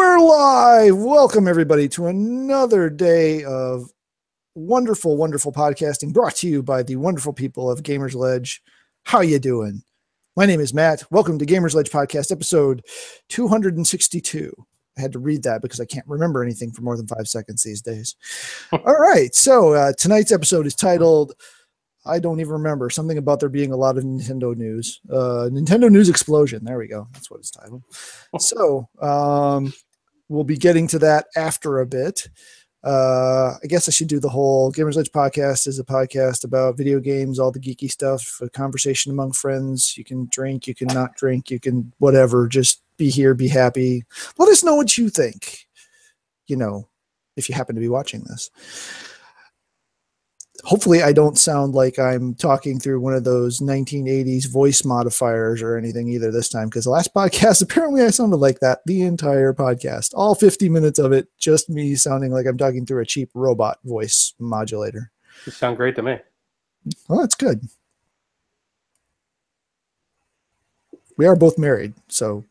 We're live. Welcome everybody to another day of wonderful, wonderful podcasting brought to you by the wonderful people of Gamersledge. How you doing? My name is Matt. Welcome to Gamersledge Podcast, episode 262. I had to read that because I can't remember anything for more than 5 seconds these days. All right. So tonight's episode is titled, I don't even remember, something about there being a lot of Nintendo news. Nintendo News Explosion. There we go. That's what it's titled. So we'll be getting to that after a bit. I guess I should do the whole Gamersledge podcast is a podcast about video games, all the geeky stuff, a conversation among friends. You can drink, you can not drink, you can whatever. Just be here, be happy. Let us know what you think, if you happen to be watching this. Hopefully I don't sound like I'm talking through one of those 1980s voice modifiers or anything either this time, because the last podcast, apparently I sounded like that the entire podcast. All 50 minutes of it, just me sounding like I'm talking through a cheap robot voice modulator. You sound great to me. Well, that's good. We are both married, so,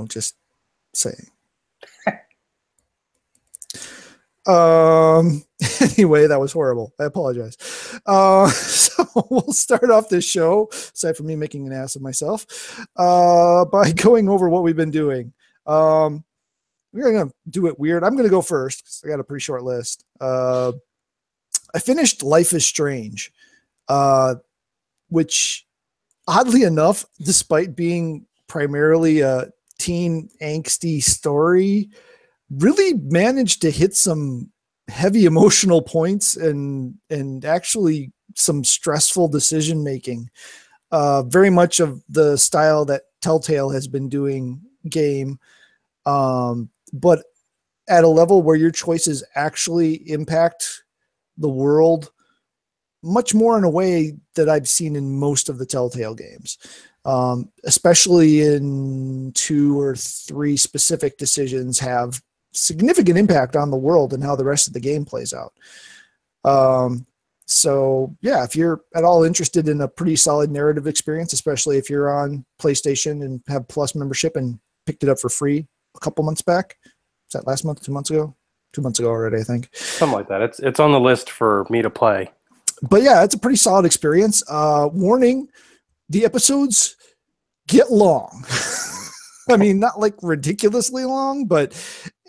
just saying. Anyway, that was horrible. I apologize. So we'll start off this show, aside from me making an ass of myself, by going over what we've been doing. We're going to do it weird. I'm going to go first because I got a pretty short list. I finished Life is Strange, which oddly enough, despite being primarily a teen angsty story, really managed to hit some heavy emotional points and actually some stressful decision making. Very much of the style that Telltale has been doing game, but at a level where your choices actually impact the world much more in a way that I've seen in most of the Telltale games. Especially in 2 or 3 specific decisions have significant impact on the world and how the rest of the game plays out. So yeah, if you're at all interested in a pretty solid narrative experience, especially if you're on PlayStation and have Plus membership and picked it up for free a couple months back, was that last month, 2 months ago? 2 months ago already, I think. Something like that. It's on the list for me to play. But yeah, it's a pretty solid experience. Warning, the episodes get long. I mean, not like ridiculously long, but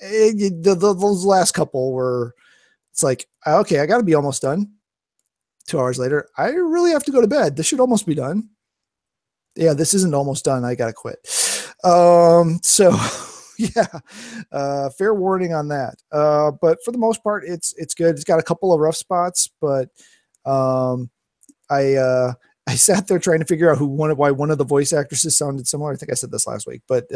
those last couple were, it's like, okay, I got to be almost done. 2 hours later, I really have to go to bed. This should almost be done. Yeah, this isn't almost done. I got to quit. So yeah, fair warning on that. But for the most part, it's good. It's got a couple of rough spots, but I sat there trying to figure out why one of the voice actresses sounded similar. I think I said this last week, but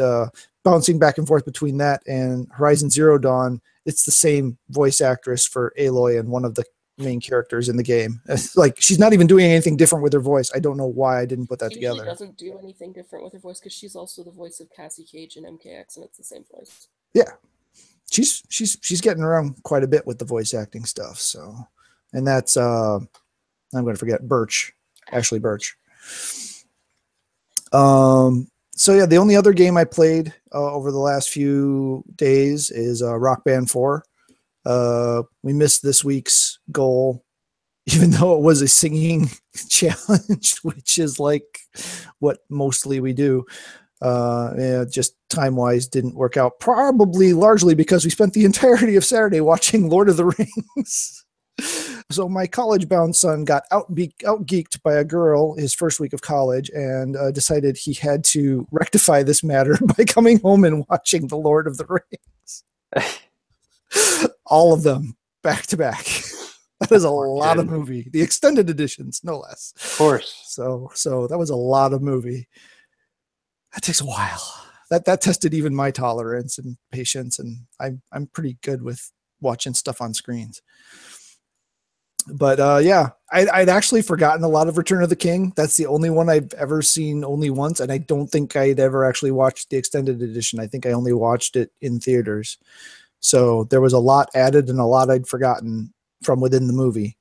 bouncing back and forth between that and Horizon Zero Dawn, it's the same voice actress for Aloy and one of the main characters in the game. It's like she's not even doing anything different with her voice. I don't know why I didn't put that together. She doesn't do anything different with her voice because she's also the voice of Cassie Cage in MKX, and it's the same voice. Yeah, she's getting around quite a bit with the voice acting stuff. So, and that's I'm going to forget Ashley Birch. So yeah, the only other game I played over the last few days is Rock Band 4. We missed this week's goal, even though it was a singing challenge, which is like what mostly we do. Yeah, just time-wise didn't work out, probably largely because we spent the entirety of Saturday watching Lord of the Rings. So my college-bound son got out-geeked by a girl his first week of college and decided he had to rectify this matter by coming home and watching The Lord of the Rings. All of them, back to back. That is a lot of movie. The extended editions, no less. Of course. So that was a lot of movie. That takes a while. That tested even my tolerance and patience, and I'm pretty good with watching stuff on screens. But yeah, I'd actually forgotten a lot of Return of the King. That's the only one I've ever seen only once, and I don't think I'd ever actually watched the extended edition. I think I only watched it in theaters. So there was a lot added and a lot I'd forgotten from within the movie.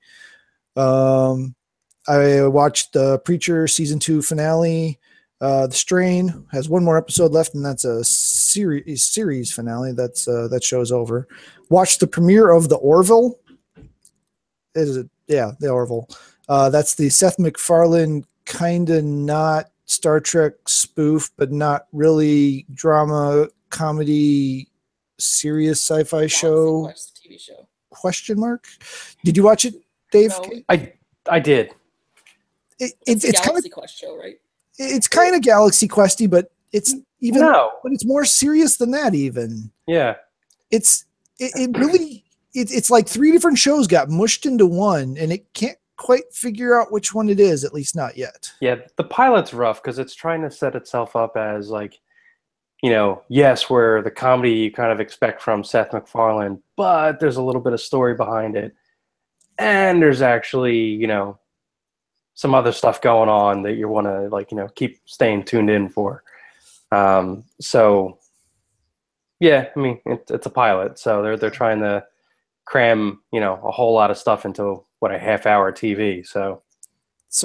I watched the Preacher season 2 finale. The Strain has one more episode left, and that's a series finale. That show's over. Watch the premiere of The Orville. Is it? Yeah, The Orville. That's the Seth MacFarlane kind of not Star Trek spoof, but not really drama, comedy, serious sci-fi show. Quest TV show. Question mark? Did you watch it, Dave? No. I did. It's kind of Galaxy Quest show, right? It's kind of Galaxy Questy, but it's even but it's more serious than that. Even yeah, it's like three different shows got mushed into one, and it can't quite figure out which one it is. At least not yet. Yeah, the pilot's rough because it's trying to set itself up as like, yes, we're the comedy you kind of expect from Seth MacFarlane, but there's a little bit of story behind it, and there's actually some other stuff going on that you want to keep staying tuned in for. So yeah, I mean it's a pilot, so they're trying to cram a whole lot of stuff into a half-hour TV. So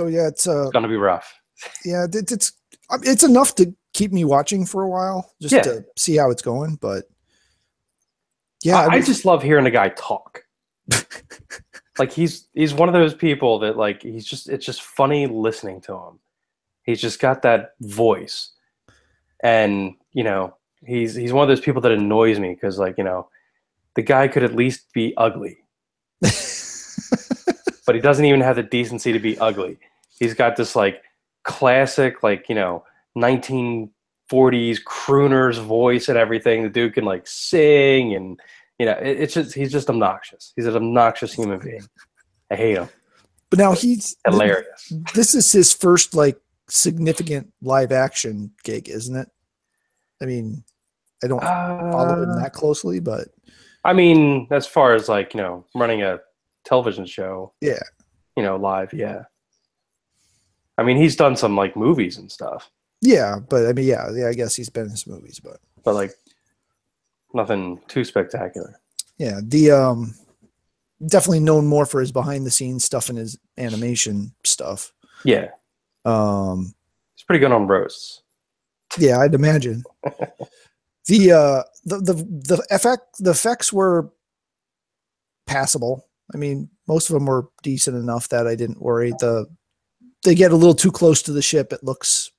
yeah, it's going to be rough. Yeah, it's enough to keep me watching for a while just to see how it's going. But yeah, I just love hearing a guy talk. Like he's one of those people that like it's just funny listening to him. He's just got that voice, and he's one of those people that annoys me because the guy could at least be ugly, but he doesn't even have the decency to be ugly. He's got this like classic 1940s crooner's voice and everything. The dude can like sing and. He's just obnoxious. He's an obnoxious human being. I hate him. But now he's hilarious. This is his first significant live action gig, isn't it? I mean, I don't follow him that closely, but I mean, as far as running a television show, yeah, live, yeah. I mean, he's done some movies and stuff. Yeah, but I mean, yeah, I guess he's been in some movies, but nothing too spectacular. Yeah, the definitely known more for his behind the scenes stuff and his animation stuff. Yeah. He's pretty good on roasts. Yeah, I'd imagine. The effects were passable. I mean, most of them were decent enough that I didn't worry. They get a little too close to the ship. It looks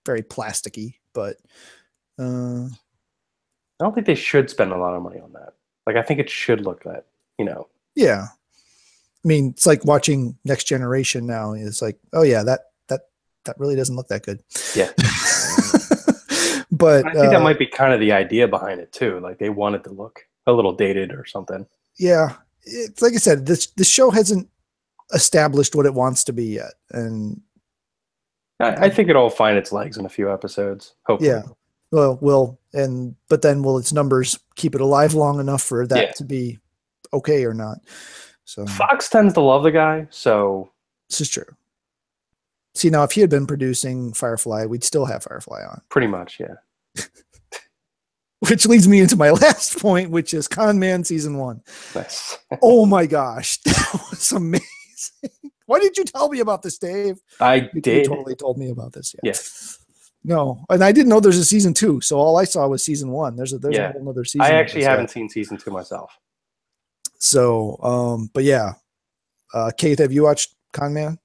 very plasticky, but I don't think they should spend a lot of money on that. I think it should look that, Yeah. I mean, it's like watching Next Generation now. It's like, oh yeah, that really doesn't look that good. Yeah. But I think that might be kind of the idea behind it too. They want it to look a little dated or something. Yeah. It's like I said, this show hasn't established what it wants to be yet. And I think it'll find its legs in a few episodes. Hopefully. Yeah. Well, but then will its numbers keep it alive long enough for that to be okay or not? So Fox tends to love the guy, so this is true. See, now if he had been producing Firefly, we'd still have Firefly on. Pretty much, yeah. Which leads me into my last point, which is Con Man season 1. Nice. Oh my gosh, that was amazing. Why did you tell me about this, Dave? I did. You totally told me about this. Yeah. Yes. No, and I didn't know there's a season 2, so all I saw was season 1. There's a whole other season. I actually haven't seen season 2 myself. So, but yeah, Kate, have you watched Con Man?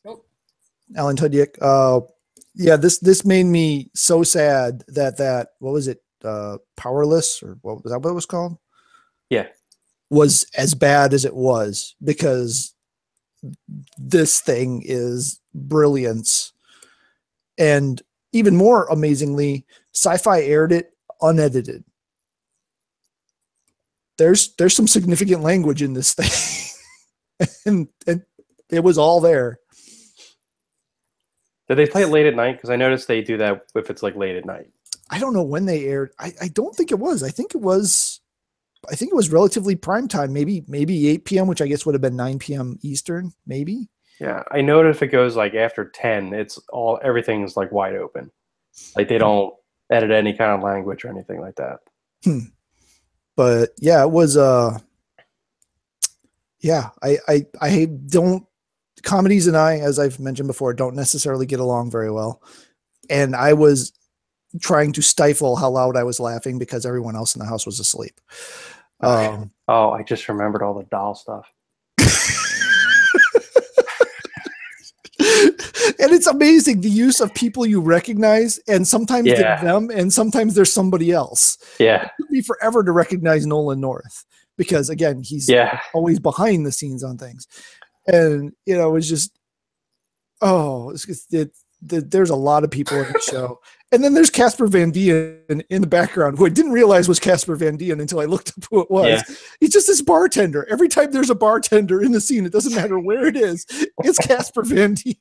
Nope. Alan Tudyk. Yeah, this made me so sad that what was it? Powerless, or what was that? What it was called? Yeah, was as bad as it was, because this thing is brilliance. And even more amazingly, Sci-Fi aired it unedited. There's some significant language in this thing, and it was all there. Did they play it late at night? Because I noticed they do that if it's late at night. I don't know when they aired. I don't think it was. I think it was relatively prime time, maybe 8 p.m., which I guess would have been 9 p.m. Eastern, maybe. Yeah, I know that if it goes after 10, everything's wide open. They don't edit any kind of language or anything like that. But yeah, it was yeah, I don't comedies and I, as I've mentioned before, don't necessarily get along very well. And I was trying to stifle how loud I was laughing because everyone else in the house was asleep. I just remembered all the doll stuff. And it's amazing the use of people you recognize, and sometimes they're them and sometimes there's somebody else. Yeah. It took me forever to recognize Nolan North because, again, he's always behind the scenes on things. And, it was just, there's a lot of people in the show. And then there's Casper Van Dien in the background, who I didn't realize was Casper Van Dien until I looked up who it was. Yeah. He's just this bartender. Every time there's a bartender in the scene, it doesn't matter where it is, it's Casper Van Dien.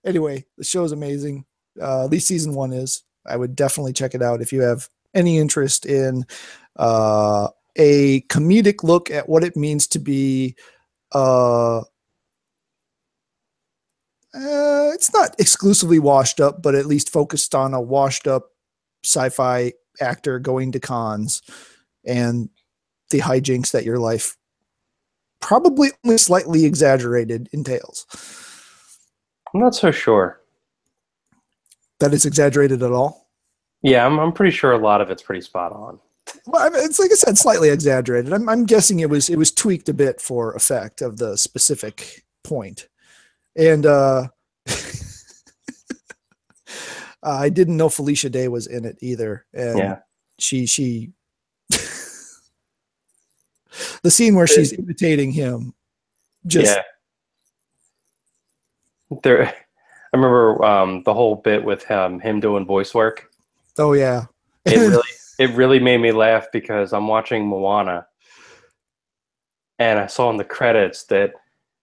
Anyway, the show is amazing. At least season 1 is. I would definitely check it out if you have any interest in a comedic look at what it means to be it's not exclusively washed up, but at least focused on a washed up sci-fi actor going to cons and the hijinks that your life probably only slightly exaggerated entails. I'm not so sure that it's exaggerated at all. Yeah, I'm pretty sure a lot of it's pretty spot on. Well, it's like I said, slightly exaggerated. I'm guessing it was tweaked a bit for effect of the specific point. And I didn't know Felicia Day was in it either. And she the scene where she's imitating him, just there. I remember the whole bit with him doing voice work. Oh yeah, it really made me laugh because I'm watching Moana, and I saw in the credits that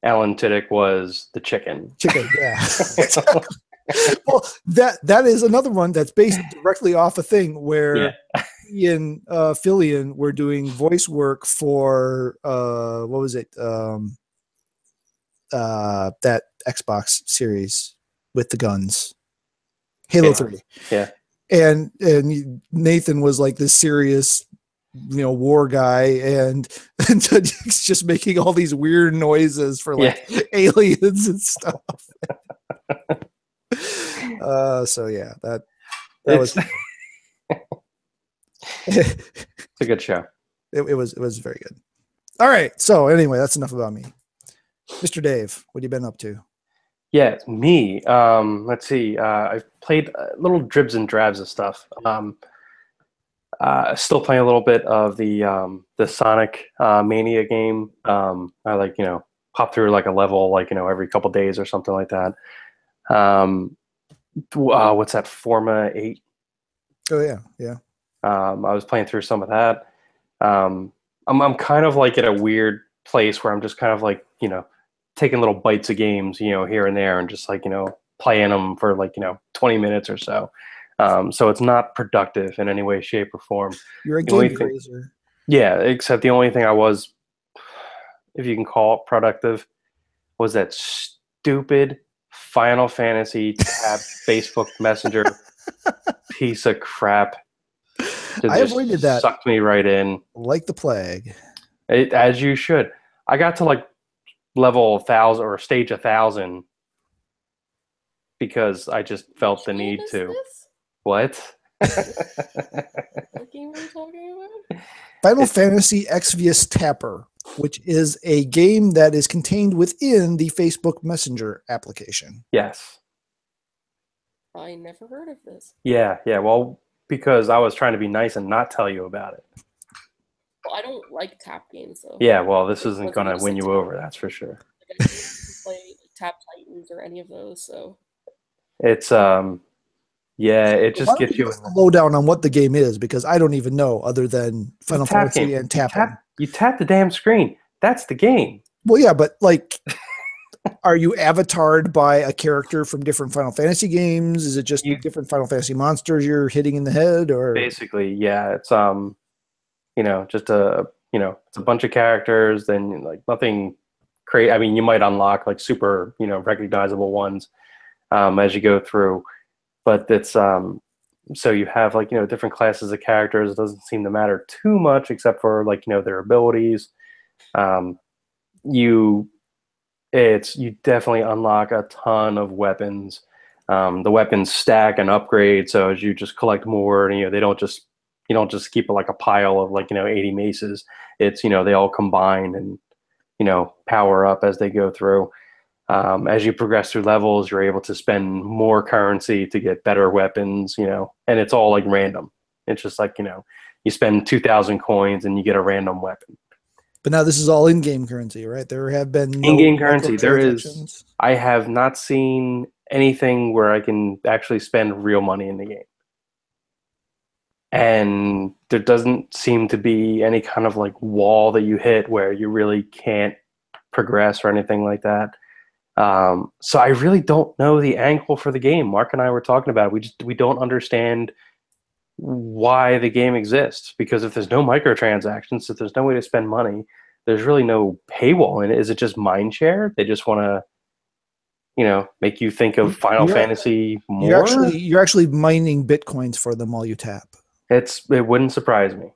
Alan Tudyk was the chicken. Yeah. Well, that is another one that's based directly off a thing where Ian Fillion were doing voice work for what was it? That Xbox series with the guns, Halo 3. Yeah. And Nathan was like this serious, war guy, and Tudyk's just making all these weird noises for like aliens and stuff. So yeah, that was it's a good show. It was very good. All right, so anyway, that's enough about me. Mr. Dave, what have you been up to? Yeah, me. Let's see. I've played little dribs and drabs of stuff. Still playing a little bit of the Sonic Mania game. I pop through like a level every couple days or something like that. What's that, Forma 8? Oh yeah. I was playing through some of that. I'm kind of like at a weird place where I'm just kind of like taking little bites of games here and there and just playing them for 20 minutes or so. So it's not productive in any way, shape, or form. You're a game grazer. Yeah, except the only thing I was, if you can call it productive, was that stupid Final Fantasy tab Facebook Messenger piece of crap. I avoided that. Sucked me right in. Like the plague. As you should. I got to level 1,000 or stage 1,000 because I just felt the need to. What? What game are you talking about? Final Fantasy Exvius Tapper, which is a game that is contained within the Facebook Messenger application. Yes. I never heard of this. Yeah. Well, because I was trying to be nice and not tell you about it. Well, I don't like tap games, though. Yeah, well, this isn't going to win you over, that's for sure. I didn't play Tap Titans or any of those, so. It's, it just gets you a lowdown on what the game is, because I don't even know other than Final Fantasy and tapping. You tap the damn screen. That's the game. Well, yeah, but are you avatared by a character from different Final Fantasy games? Is it just different Final Fantasy monsters you're hitting in the head, or basically, yeah, it's just it's a bunch of characters. Then nothing crazy. I mean, you might unlock super recognizable ones as you go through, but it's so you have different classes of characters. It doesn't seem to matter too much except for their abilities. you definitely unlock a ton of weapons. The weapons stack and upgrade, so as you just collect more, and they don't just keep like a pile of 80 maces. It's they all combine and power up as they go through. As you progress through levels, you're able to spend more currency to get better weapons, and it's all like random. It's just like, you spend 2,000 coins and you get a random weapon. But now this is all in-game currency, right? There have been no in-game currency. There is. microtransactions? I have not seen anything where I can actually spend real money in the game. And there doesn't seem to be any kind of like wall that you hit where you really can't progress or anything like that. So I really don't know the angle for the game. Mark and I were talking about it. We don't understand why the game exists, because if there's no microtransactions, if there's no way to spend money, there's really no paywall in it. Is it just mind share? They just want to make you think of Final Fantasy more? You're actually mining bitcoins for them while you tap. It wouldn't surprise me.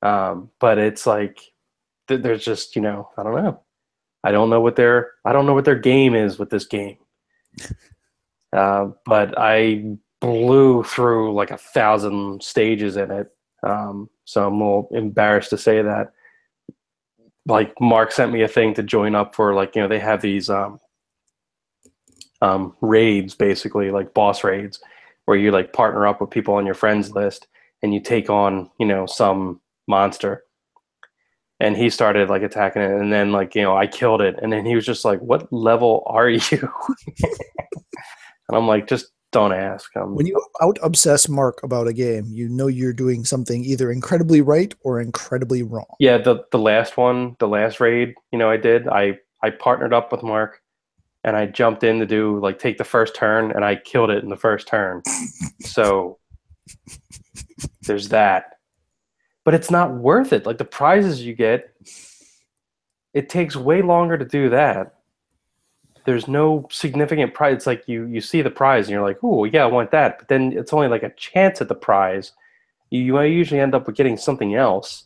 But it's like there's just I don't know. I don't know what their game is with this game. But I blew through like 1,000 stages in it. So I'm a little embarrassed to say that. Like Mark sent me a thing to join up for, like, they have these raids, basically like boss raids, where you like partner up with people on your friends list and you take on, some monster. And he started like attacking it, and then I killed it, and then he was just like, "What level are you?" And I'm like, "Just don't ask." When you out obsess Mark about a game, you're doing something either incredibly right or incredibly wrong. Yeah, the last raid, I did. I partnered up with Mark, and I jumped in to take the first turn, and I killed it in the first turn. So there's that. But it's not worth it. Like, the prizes you get, it takes way longer to do that. There's no significant prize. It's like you see the prize and you're like, "Oh, yeah, I want that." But then it's only like a chance at the prize. You usually end up with getting something else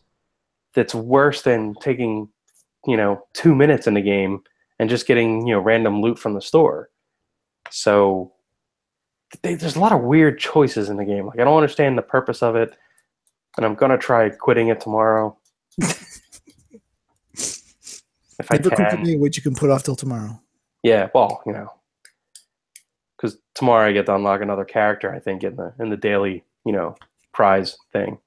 that's worse than taking, 2 minutes in the game and just getting, random loot from the store. So there's a lot of weird choices in the game. Like, I don't understand the purpose of it. And I'm gonna try quitting it tomorrow. If I can. Which you can put off till tomorrow. Yeah, well, because tomorrow I get to unlock another character, I think, in the daily, prize thing.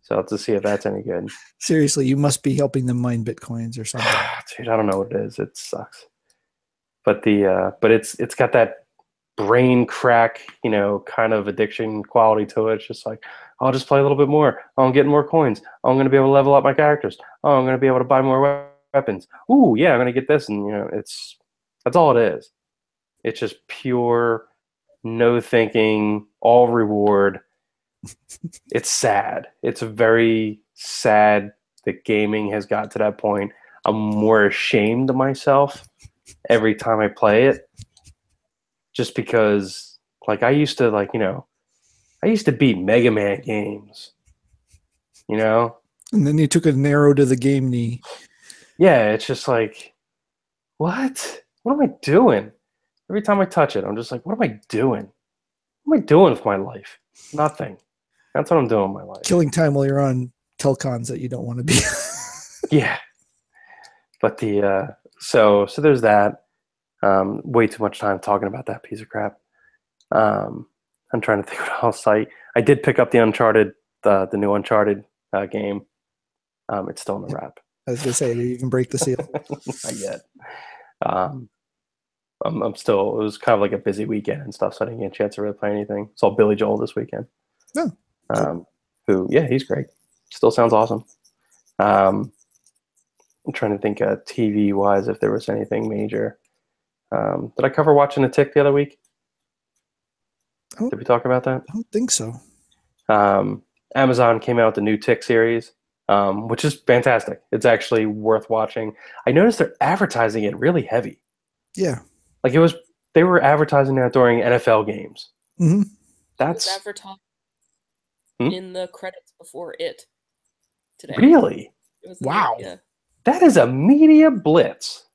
So I'll have to see if that's any good. Seriously, you must be helping them mine bitcoins or something. Dude, I don't know what it is. It sucks. But it's got that brain crack, kind of addiction quality to it. It's just like, I'll just play a little bit more. Oh, I'm getting more coins. Oh, I'm going to be able to level up my characters. Oh, I'm going to be able to buy more weapons. Ooh, yeah, I'm going to get this. And, that's all it is. It's just pure, no thinking, all reward. It's sad. It's very sad that gaming has got to that point. I'm more ashamed of myself every time I play it. Just because, I used to, I used to beat Mega Man games, And then you took an arrow to the game knee. Yeah, it's just like, what? What am I doing? Every time I touch it, I'm just like, what am I doing? What am I doing with my life? Nothing. That's what I'm doing with my life. Killing time while you're on telcons that you don't want to be. Yeah. But so there's that. Way too much time talking about that piece of crap. I'm trying to think what else. I did pick up the Uncharted, the new Uncharted game. It's still in the wrap. I was gonna say, did you even break the seal? Not yet. I'm still. It was kind of like a busy weekend and stuff, so I didn't get a chance to really play anything. Saw Billy Joel this weekend. No. Who? Yeah, he's great. Still sounds awesome. I'm trying to think TV wise if there was anything major. Did I cover Watching the Tick the other week? Did we talk about that? I don't think so. Amazon came out with the new Tick series, which is fantastic. It's actually worth watching. I noticed they're advertising it really heavy. Yeah. Like they were advertising that during NFL games. Mm-hmm. That's it was advertised in the credits before it today. Really? It was wow. Yeah. That is a media blitz.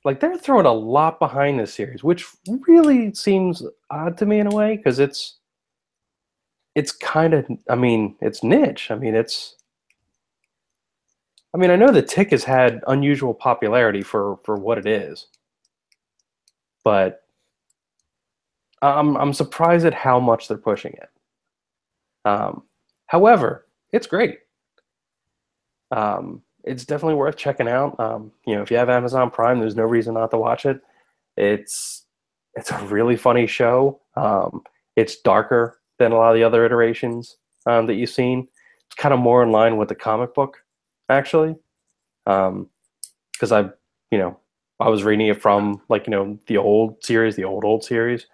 Like, they're throwing a lot behind this series, which really seems odd to me in a way, because it's kind of, I mean, it's niche. I mean, I know The Tick has had unusual popularity for what it is, but I'm surprised at how much they're pushing it. However, it's great. It's definitely worth checking out. If you have Amazon Prime, there's no reason not to watch it. It's a really funny show. It's darker than a lot of the other iterations that you've seen. It's kind of more in line with the comic book, actually, because I was reading it from the old series, the old series.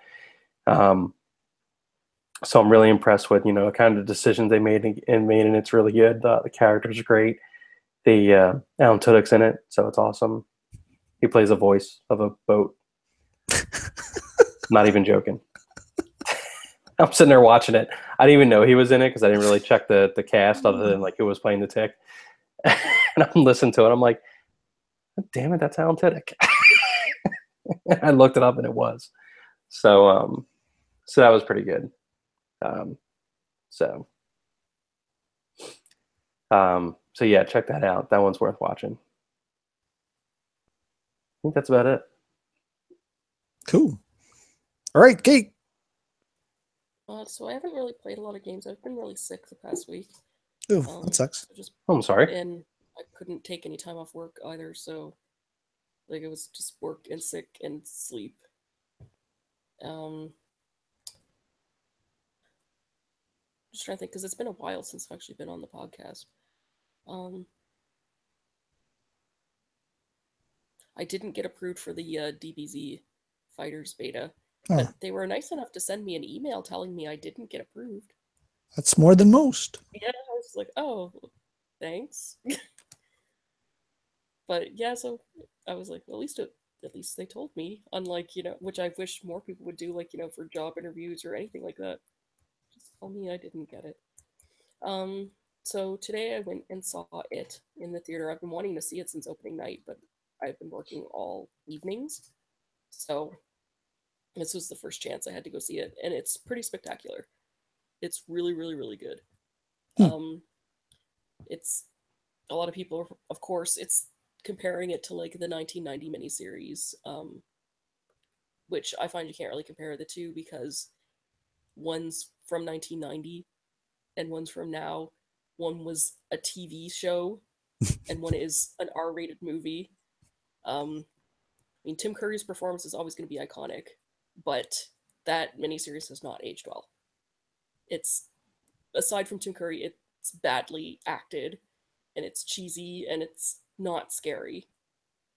So I'm really impressed with kind of the decisions they made, and it's really good. The characters are great. The Alan Tudyk's in it, so it's awesome. He plays a voice of a boat. Not even joking. I'm sitting there watching it. I didn't even know he was in it because I didn't really check the cast other than who was playing the Tick. And I'm listening to it. I'm like, damn it, that's Alan Tudyk. I looked it up and it was. So that was pretty good. So yeah, check that out. That one's worth watching. I think that's about it. Cool. All right, Kate. So I haven't really played a lot of games. I've been really sick the past week. Oh, that sucks. I'm sorry. And I couldn't take any time off work either, so it was just work and sick and sleep. Just trying to think, because it's been a while since I've actually been on the podcast. I didn't get approved for the DBZ Fighters beta, but they were nice enough to send me an email telling me I didn't get approved. That's more than most. Yeah, I was like, oh, thanks. But yeah, so I was like, well, at least they told me. Unlike, which I wish more people would do, for job interviews or anything like that. Just tell me I didn't get it. So today I went and saw it in the theater. I've been wanting to see it since opening night, but I've been working all evenings. So this was the first chance I had to go see it, and it's pretty spectacular. It's really, really, really good. It's a lot of people, of course, it's comparing it to the 1990 miniseries, which I find you can't really compare the two because one's from 1990 and one's from now. One was a TV show and one is an R-rated movie. Tim Curry's performance is always going to be iconic, but that miniseries has not aged well. It's, aside from Tim Curry, it's badly acted, and it's cheesy, and it's not scary.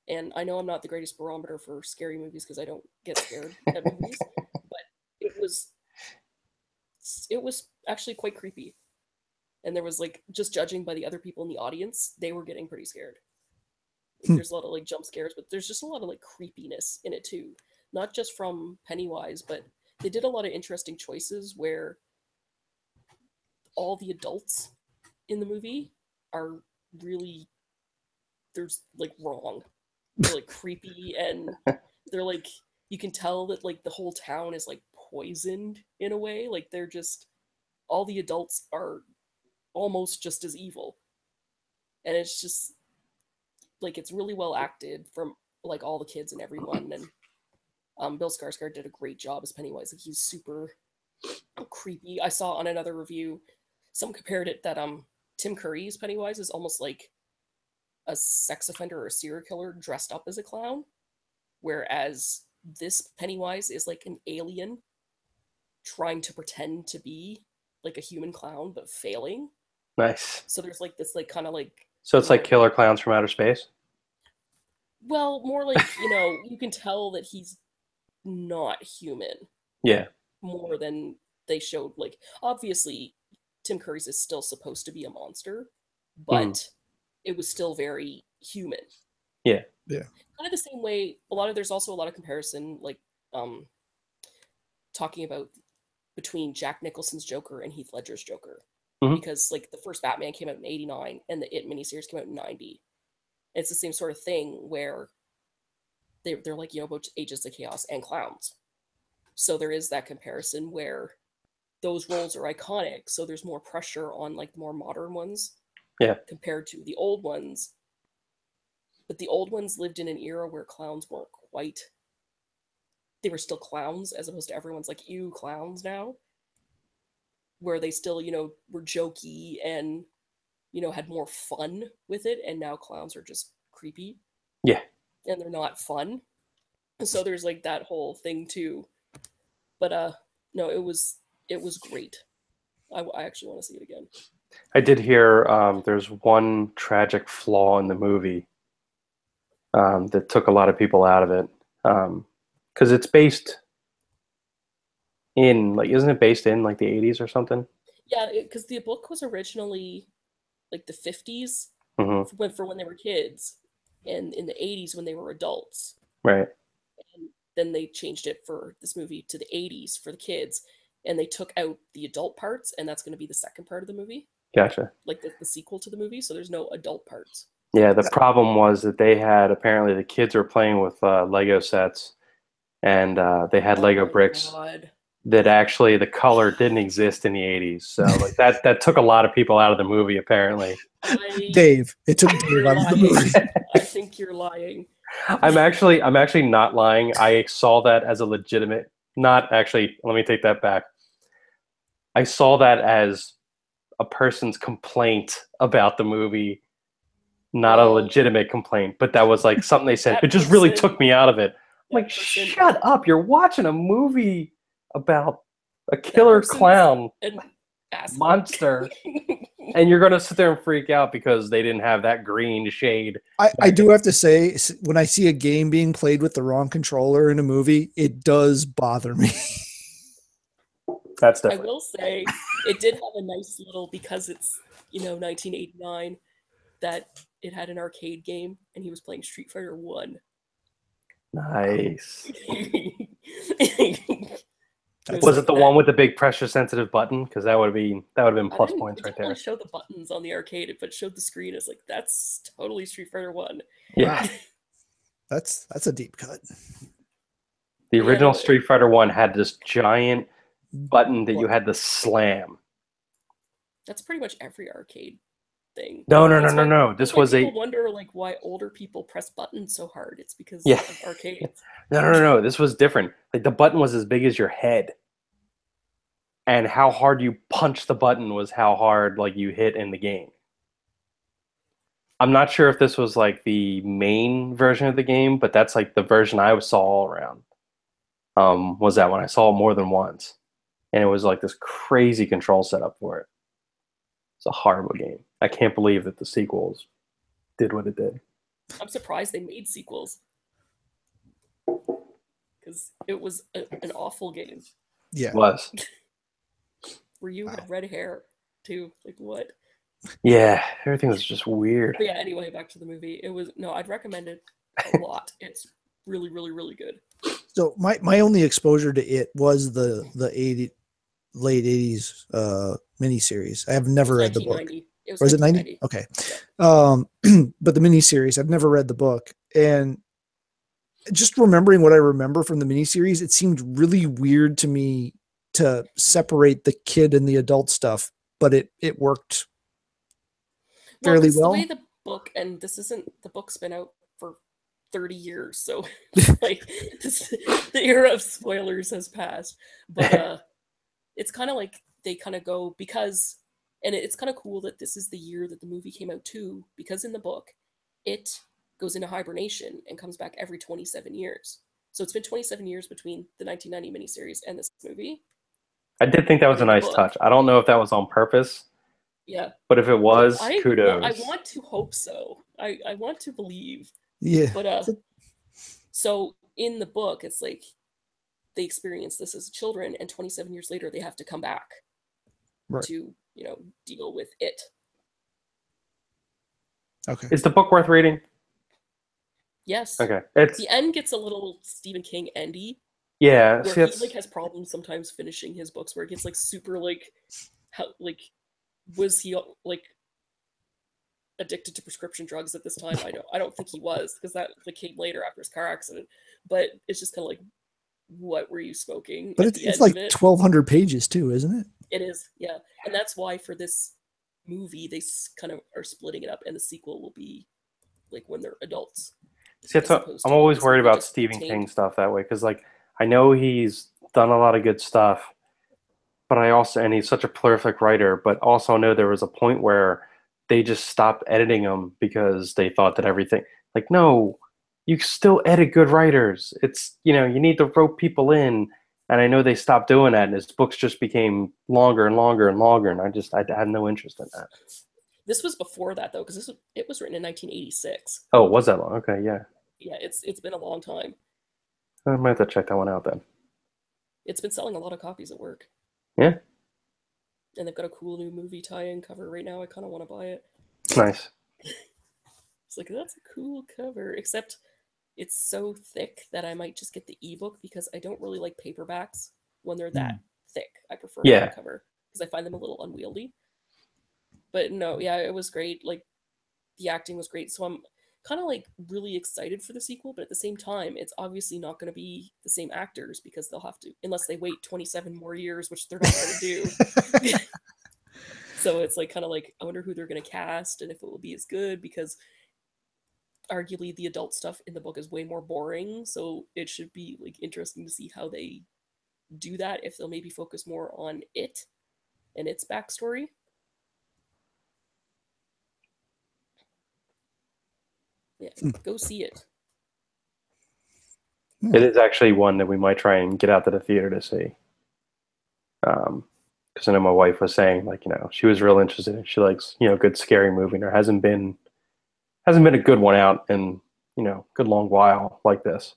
And I know I'm not the greatest barometer for scary movies because I don't get scared at movies, but it was actually quite creepy. And there was just judging by the other people in the audience, they were getting pretty scared. There's a lot of jump scares, but there's just a lot of creepiness in it too. Not just from Pennywise, but they did a lot of interesting choices where all the adults in the movie are really, there's wrong. They're creepy, and they're you can tell that the whole town is poisoned in a way. They're just, all the adults are almost just as evil. And it's just it's really well acted from all the kids and everyone. And Bill Skarsgård did a great job as Pennywise. He's super creepy. I saw on another review, some compared it that Tim Curry's Pennywise is almost like a sex offender or a serial killer dressed up as a clown, whereas this Pennywise is an alien trying to pretend to be a human clown but failing. Nice. So there's this kind of so it's killer clowns from outer space. Well, more you can tell that he's not human. Yeah. More than they showed. Obviously Tim Curry's is still supposed to be a monster, but it was still very human. Yeah. Yeah. Kind of the same way, there's also a lot of comparison, talking about between Jack Nicholson's Joker and Heath Ledger's Joker. because like the first Batman came out in 89 and the It miniseries came out in 90. It's the same sort of thing where they're like, you know, both Agents of Chaos and clowns. So there is that comparison where those roles are iconic, so there's more pressure on like the more modern ones compared to the old ones. But the old ones lived in an era where clowns weren't quite, they were still clowns, as opposed to everyone's like, ew, clowns now. Where they still, you know, were jokey and, you know, had more fun with it, and now clowns are just creepy. Yeah. And they're not fun. So there's like that whole thing too. But no, it was great. I actually want to see it again. I did hear there's one tragic flaw in the movie that took a lot of people out of it, because it's based in, like, isn't it based in like the 80s or something? Yeah, because the book was originally like the 50s for when they were kids, and in the 80s when they were adults. Right. And then they changed it for this movie to the 80s for the kids, and they took out the adult parts, and that's going to be the second part of the movie. Gotcha. Like the sequel to the movie, so there's no adult parts. Yeah, the problem was that they had, apparently the kids were playing with Lego sets, and they had Lego bricks that actually the color didn't exist in the 80s. So like that took a lot of people out of the movie, apparently. Dave, it took Dave out of the movie. I think you're lying. I'm actually not lying. I saw that as a legitimate, not actually, let me take that back. I saw that as a person's complaint about the movie, not a legitimate complaint, but that was like something they said. It just really took me out of it. I'm like, shut up. You're watching a movie about a killer clown monster, and you're going to sit there and freak out because they didn't have that green shade. I do have to say, when I see a game being played with the wrong controller in a movie, it does bother me. That's different. I will say it did have a nice little, because it's, you know, 1989, that it had an arcade game and he was playing Street Fighter 1. Nice. Was it the one with the big pressure sensitive button? Because that would have been plus points right there. It didn't show the buttons on the arcade, but it showed the screen. It's like, that's totally Street Fighter 1. Yeah. That's a deep cut. The original Street Fighter 1 had this giant button that you had to slam. That's pretty much every arcade thing. No. This was people wonder like why older people press buttons so hard. It's because of arcades. No. This was different. Like the button was as big as your head, and how hard you punch the button was how hard like you hit in the game. I'm not sure if this was like the main version of the game, but that's like the version I saw all around. Was that one I saw it more than once, and it was like this crazy control setup for it. It's a horrible game. I can't believe that the sequels did what it did. I'm surprised they made sequels, because it was an awful game. Yeah, it was. Where you had red hair too. Like what? Yeah, everything was just weird. But yeah, anyway, back to the movie. I'd recommend it a lot. It's really, really, really good. So my only exposure to it was the late 80s miniseries. I have never read the book. Or is it 90? Okay. Yeah. But the miniseries, I've never read the book. And just remembering what I remember from the miniseries, it seemed really weird to me to separate the kid and the adult stuff, but it worked fairly well. The way the book, and the book's been out for 30 years, so like the era of spoilers has passed. But it's kind of like they kind of go, because, and it's kind of cool that this is the year that the movie came out too, because in the book it goes into hibernation and comes back every 27 years. So it's been 27 years between the 1990 miniseries and this movie. I did think that was a nice touch. I don't know if that was on purpose. Yeah. But if it was, kudos. I want to hope so. I want to believe. Yeah. But so in the book, it's like they experience this as children, and 27 years later they have to come back to, you know, deal with it. Okay. Is the book worth reading? Yes. Okay. The end gets a little Stephen King endy. Yeah. Where he like has problems sometimes finishing his books, where it gets like super like was he like addicted to prescription drugs at this time? I don't think he was, because that like came later after his car accident. But it's just kind of like, what were you smoking But at the it's end like of it? 1,200 pages too, isn't it? It is, yeah. And that's why for this movie they kind of are splitting it up, and the sequel will be like when they're adults. See, I'm always worried about Stephen King stuff that way, because like I know he's done a lot of good stuff, but and he's such a prolific writer, but also know there was a point where they just stopped editing him because they thought that everything, like, no, you still edit good writers. It's, you need to rope people in. And I know they stopped doing that, and his books just became longer and longer and longer. And I had no interest in that. This was before that though, because it was written in 1986. Oh, was that long? Okay, yeah. Yeah, it's been a long time. I might have to check that one out then. It's been selling a lot of copies at work. Yeah. And they've got a cool new movie tie-in cover right now. I kind of want to buy it. Nice. It's like, that's a cool cover, except it's so thick that I might just get the ebook, because I don't really like paperbacks when they're that thick. I prefer hardcover because I find them a little unwieldy. But no, yeah, it was great. Like, the acting was great. So I'm kind of like really excited for the sequel, but at the same time, it's obviously not going to be the same actors, because they'll have to, unless they wait 27 more years, which they're not going to do. So it's like kind of like, I wonder who they're going to cast and if it will be as good, because arguably the adult stuff in the book is way more boring. So it should be like interesting to see how they do that, if they'll maybe focus more on it and its backstory. Yeah, go see it. It is actually one that we might try and get out to the theater to see. Because I know my wife was saying, like, she was real interested in, she likes, good scary movie, and there hasn't been a good one out in, good long while like this.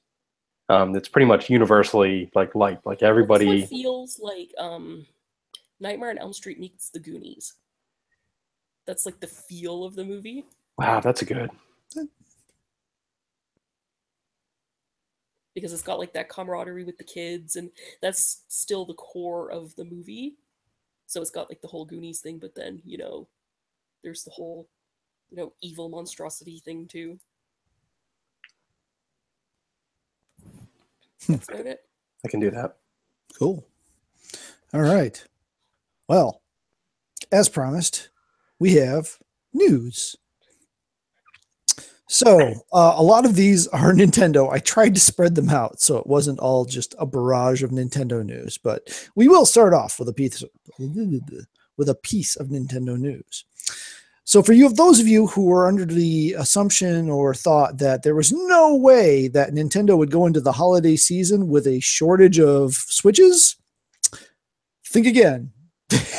It's pretty much universally like liked, like everybody. This one feels like Nightmare on Elm Street meets The Goonies. That's like the feel of the movie. Wow, that's good. Because it's got like that camaraderie with the kids, and that's still the core of the movie. So it's got like the whole Goonies thing, but then, there's the whole, evil monstrosity thing too. That's about it. I can do that. Cool. All right. Well, as promised, we have news. So a lot of these are Nintendo. I tried to spread them out so it wasn't all just a barrage of Nintendo news, but we will start off with a piece of Nintendo news. So for those of you who were under the assumption or thought that there was no way that Nintendo would go into the holiday season with a shortage of Switches, think again.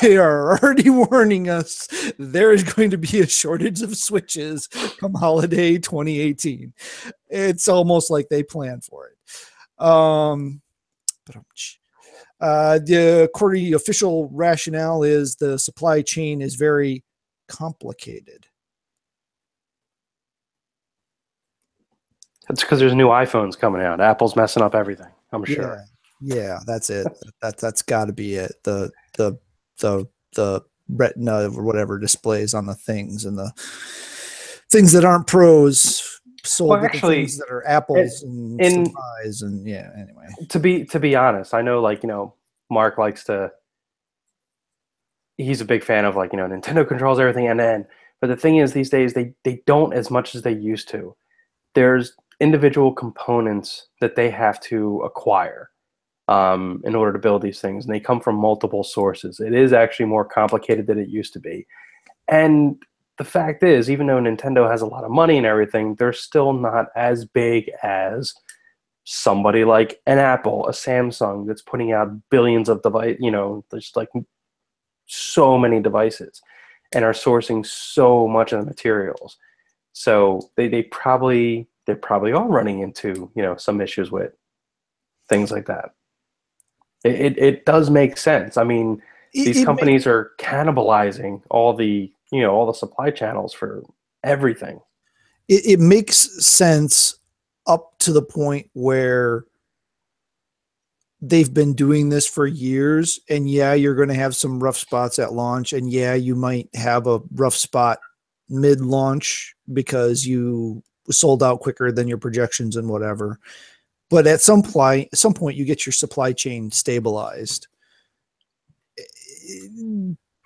They are already warning us there is going to be a shortage of Switches come holiday 2018. It's almost like they planned for it. The official rationale is the supply chain is very complicated. That's because there's new iPhones coming out. Apple's messing up everything, I'm sure. Yeah, that's it. That's got to be it. The retina or whatever displays on the things, and the things that aren't pros sold with the things that are apples and supplies, and yeah. Anyway, to be honest, I know, like, Mark likes to. He's a big fan of, like, Nintendo controls everything, but the thing is, these days they don't as much as they used to. There's individual components that they have to acquire in order to build these things, and they come from multiple sources. It is actually more complicated than it used to be. And the fact is, even though Nintendo has a lot of money and everything, they're still not as big as somebody like an Apple, a Samsung, that's putting out billions of devices, there's like so many devices, and are sourcing so much of the materials. So they probably are running into, some issues with things like that. It does make sense. I mean, these companies are cannibalizing all the supply channels for everything. It makes sense up to the point where they've been doing this for years, and yeah, you're going to have some rough spots at launch, and yeah, you might have a rough spot mid-launch because you sold out quicker than your projections and whatever. But at some point, you get your supply chain stabilized.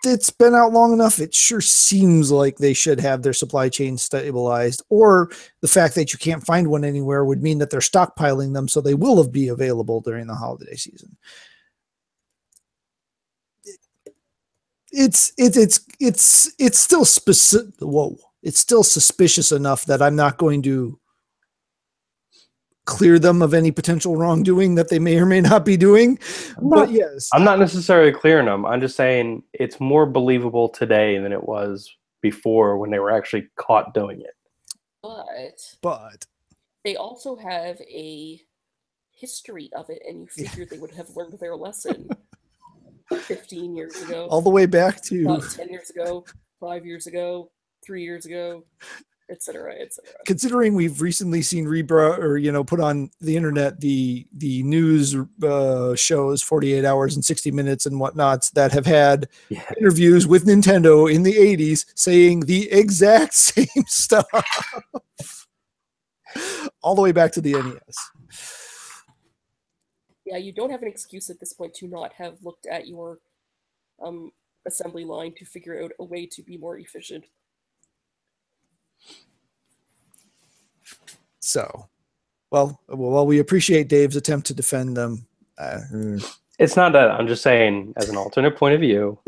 It's been out long enough. It sure seems like they should have their supply chain stabilized, or the fact that you can't find one anywhere would mean that they're stockpiling them, so they will be available during the holiday season. It's still specific. Whoa. It's still suspicious enough that I'm not going to clear them of any potential wrongdoing that they may or may not be doing. But yes, I'm not necessarily clearing them. I'm just saying it's more believable today than it was before when they were actually caught doing it. But they also have a history of it, and you figured they would have learned their lesson 15 years ago. All the way back to 10 years ago, 5 years ago, 3 years ago, etc., etc. Considering we've recently seen put on the internet the news shows 48 hours and 60 minutes and whatnots that have had interviews with Nintendo in the 80s saying the exact same stuff, all the way back to the NES. Yeah, you don't have an excuse at this point to not have looked at your assembly line to figure out a way to be more efficient. So, well, we appreciate Dave's attempt to defend them. It's not that. I'm just saying, as an alternate point of view,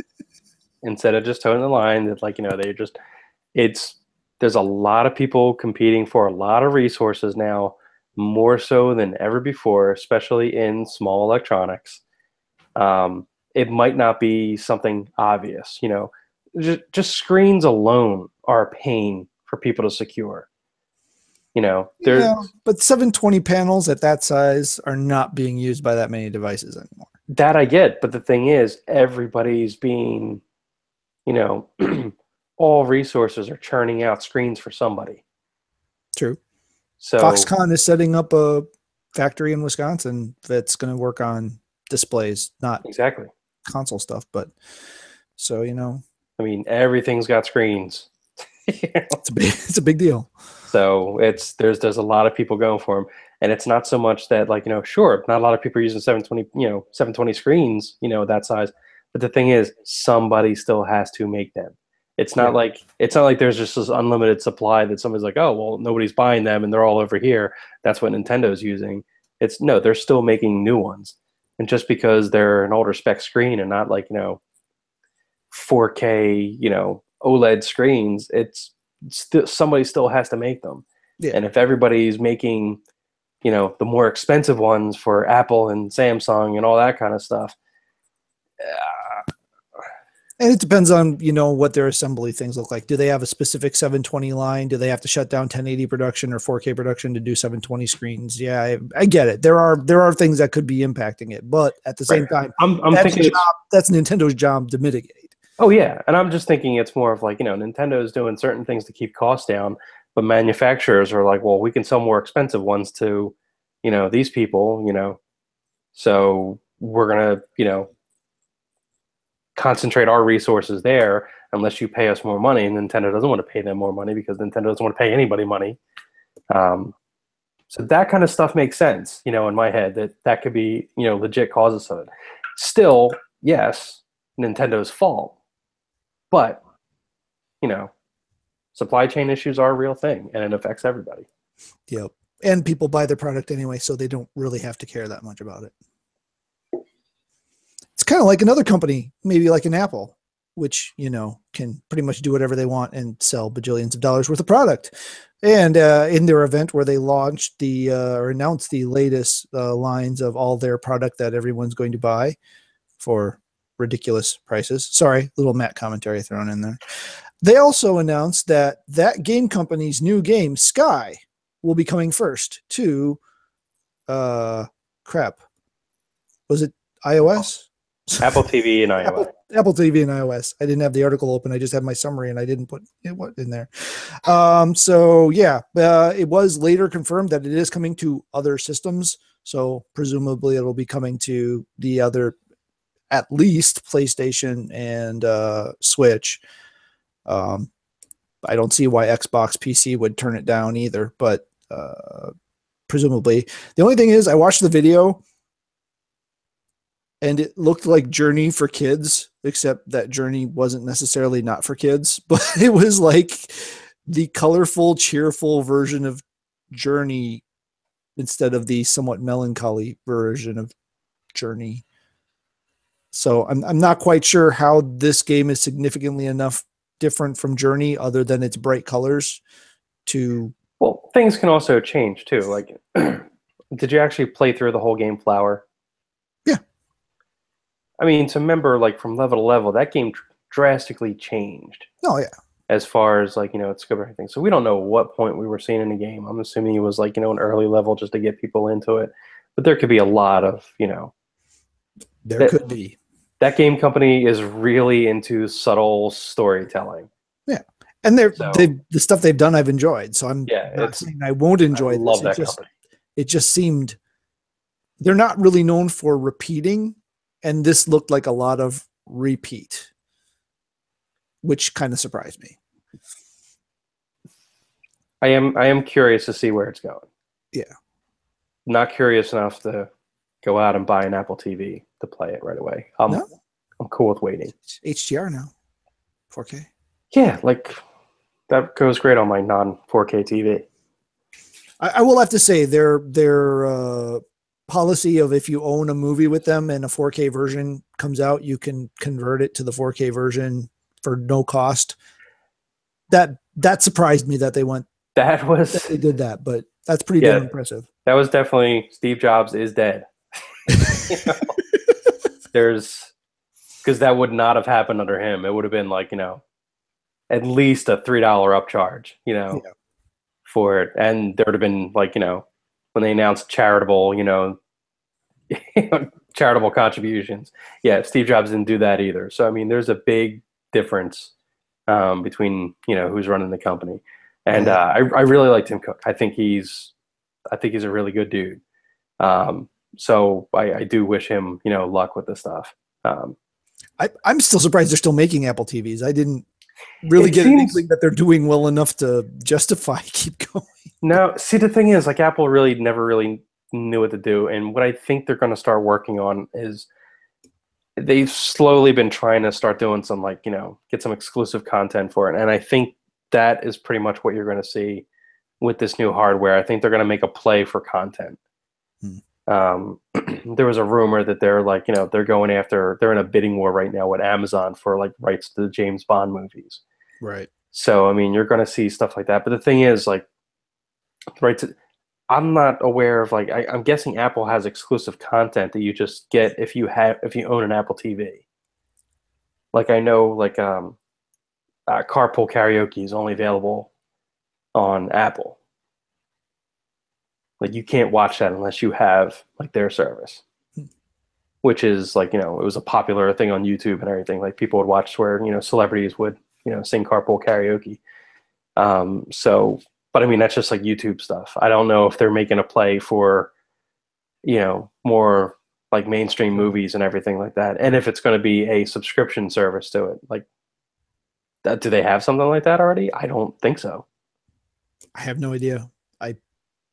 instead of just toeing the line, that there's a lot of people competing for a lot of resources now, more so than ever before, especially in small electronics. It might not be something obvious, just screens alone are a pain for people to secure. But 720 panels at that size are not being used by that many devices anymore. That I get, but the thing is, everybody's being, all resources are churning out screens for somebody. True. So Foxconn is setting up a factory in Wisconsin that's going to work on displays, not exactly console stuff, but so I mean, everything's got screens. It's a big deal. So there's a lot of people going for them, and it's not so much that sure, not a lot of people are using 720 screens, that size, but the thing is, somebody still has to make them. It's not like there's just this unlimited supply that somebody's like, oh well, nobody's buying them and they're all over here. That's what Nintendo's using. No, they're still making new ones, and just because they're an older spec screen and not 4K OLED screens, somebody still has to make them. Yeah. And if everybody's making, the more expensive ones for Apple and Samsung and all that kind of stuff. And it depends on, what their assembly things look like. Do they have a specific 720 line? Do they have to shut down 1080 production or 4K production to do 720 screens? Yeah, I get it. There are things that could be impacting it, but at the same time, I'm thinking that's Nintendo's job to mitigate. Oh yeah, and I'm just thinking it's more of Nintendo is doing certain things to keep costs down, but manufacturers are like, well, we can sell more expensive ones to, these people, so we're gonna, concentrate our resources there unless you pay us more money. And Nintendo doesn't want to pay them more money because Nintendo doesn't want to pay anybody money. So that kind of stuff makes sense, in my head that could be, legit causes of it. Still, yes, Nintendo's fault. But, supply chain issues are a real thing, and it affects everybody. Yep. And people buy their product anyway, so they don't really have to care that much about it. It's kind of like another company, maybe like an Apple, which, can pretty much do whatever they want and sell bajillions of dollars worth of product. And in their event where they launched or announced the latest lines of all their product that everyone's going to buy for ridiculous prices. Sorry, little Matt commentary thrown in there. They also announced that game company's new game, Sky, will be coming first to was it iOS? Apple TV and iOS. Apple TV and iOS. I didn't have the article open. I just had my summary and I didn't put what in there. So yeah, it was later confirmed that it is coming to other systems. So presumably it'll be coming to the other, at least PlayStation and Switch. I don't see why Xbox PC would turn it down either, but presumably. The only thing is I watched the video and it looked like Journey for kids, except that Journey wasn't necessarily not for kids, but it was like the colorful, cheerful version of Journey instead of the somewhat melancholy version of Journey. So I'm not quite sure how this game is significantly enough different from Journey other than its bright colors to... Well, things can also change too. Like, did you actually play through the whole game Flower? Yeah. I mean, to remember, like, from level to level, that game drastically changed. Oh, yeah. As far as, like, its scope and everything. So we don't know what point we were seeing in the game. I'm assuming it was, like, an early level just to get people into it. But there could be a lot of, There could be. That game company is really into subtle storytelling. Yeah. And the stuff they've done, I've enjoyed. So I'm not saying I won't enjoy this. Love that company. It just seemed they're not really known for repeating, and this looked like a lot of repeat, which kind of surprised me. I am curious to see where it's going. Yeah. Not curious enough to go out and buy an Apple TV to play it right away. I'm cool with waiting. It's HDR now. 4K. Yeah, like that goes great on my non-4K TV. I will have to say their policy of if you own a movie with them and a 4K version comes out, you can convert it to the 4K version for no cost. That surprised me that they went. That they did that, but that's pretty damn impressive. That was definitely Steve Jobs is dead. Because that would not have happened under him. It would have been like at least a $3 upcharge, for it, and there would have been like when they announced charitable, charitable contributions. Yeah, Steve Jobs didn't do that either. So I mean, there's a big difference between who's running the company, and I really like Tim Cook. I think he's a really good dude. So I do wish him luck with this stuff. I'm still surprised they're still making Apple TVs. I didn't really get an inkling that they're doing well enough to justify keep going. No, see, the thing is, like, Apple really never really knew what to do, and what I think they're going to start working on is they've slowly been trying to start doing some get some exclusive content for it, and I think that is pretty much what you're going to see with this new hardware. I think they're going to make a play for content. There was a rumor that they're they're going after, they're in a bidding war right now with Amazon for rights to the James Bond movies. Right. So, I mean, you're going to see stuff like that. But the thing is, I'm not aware of I'm guessing Apple has exclusive content that you just get if you own an Apple TV. I know Carpool Karaoke is only available on Apple. You can't watch that unless you have their service, which is it was a popular thing on YouTube and everything. People would watch where celebrities would sing carpool karaoke. But I mean that's just YouTube stuff. I don't know if they're making a play for more mainstream movies and everything like that, and if it's going to be a subscription service to it. Do they have something like that already? I don't think so. I have no idea. I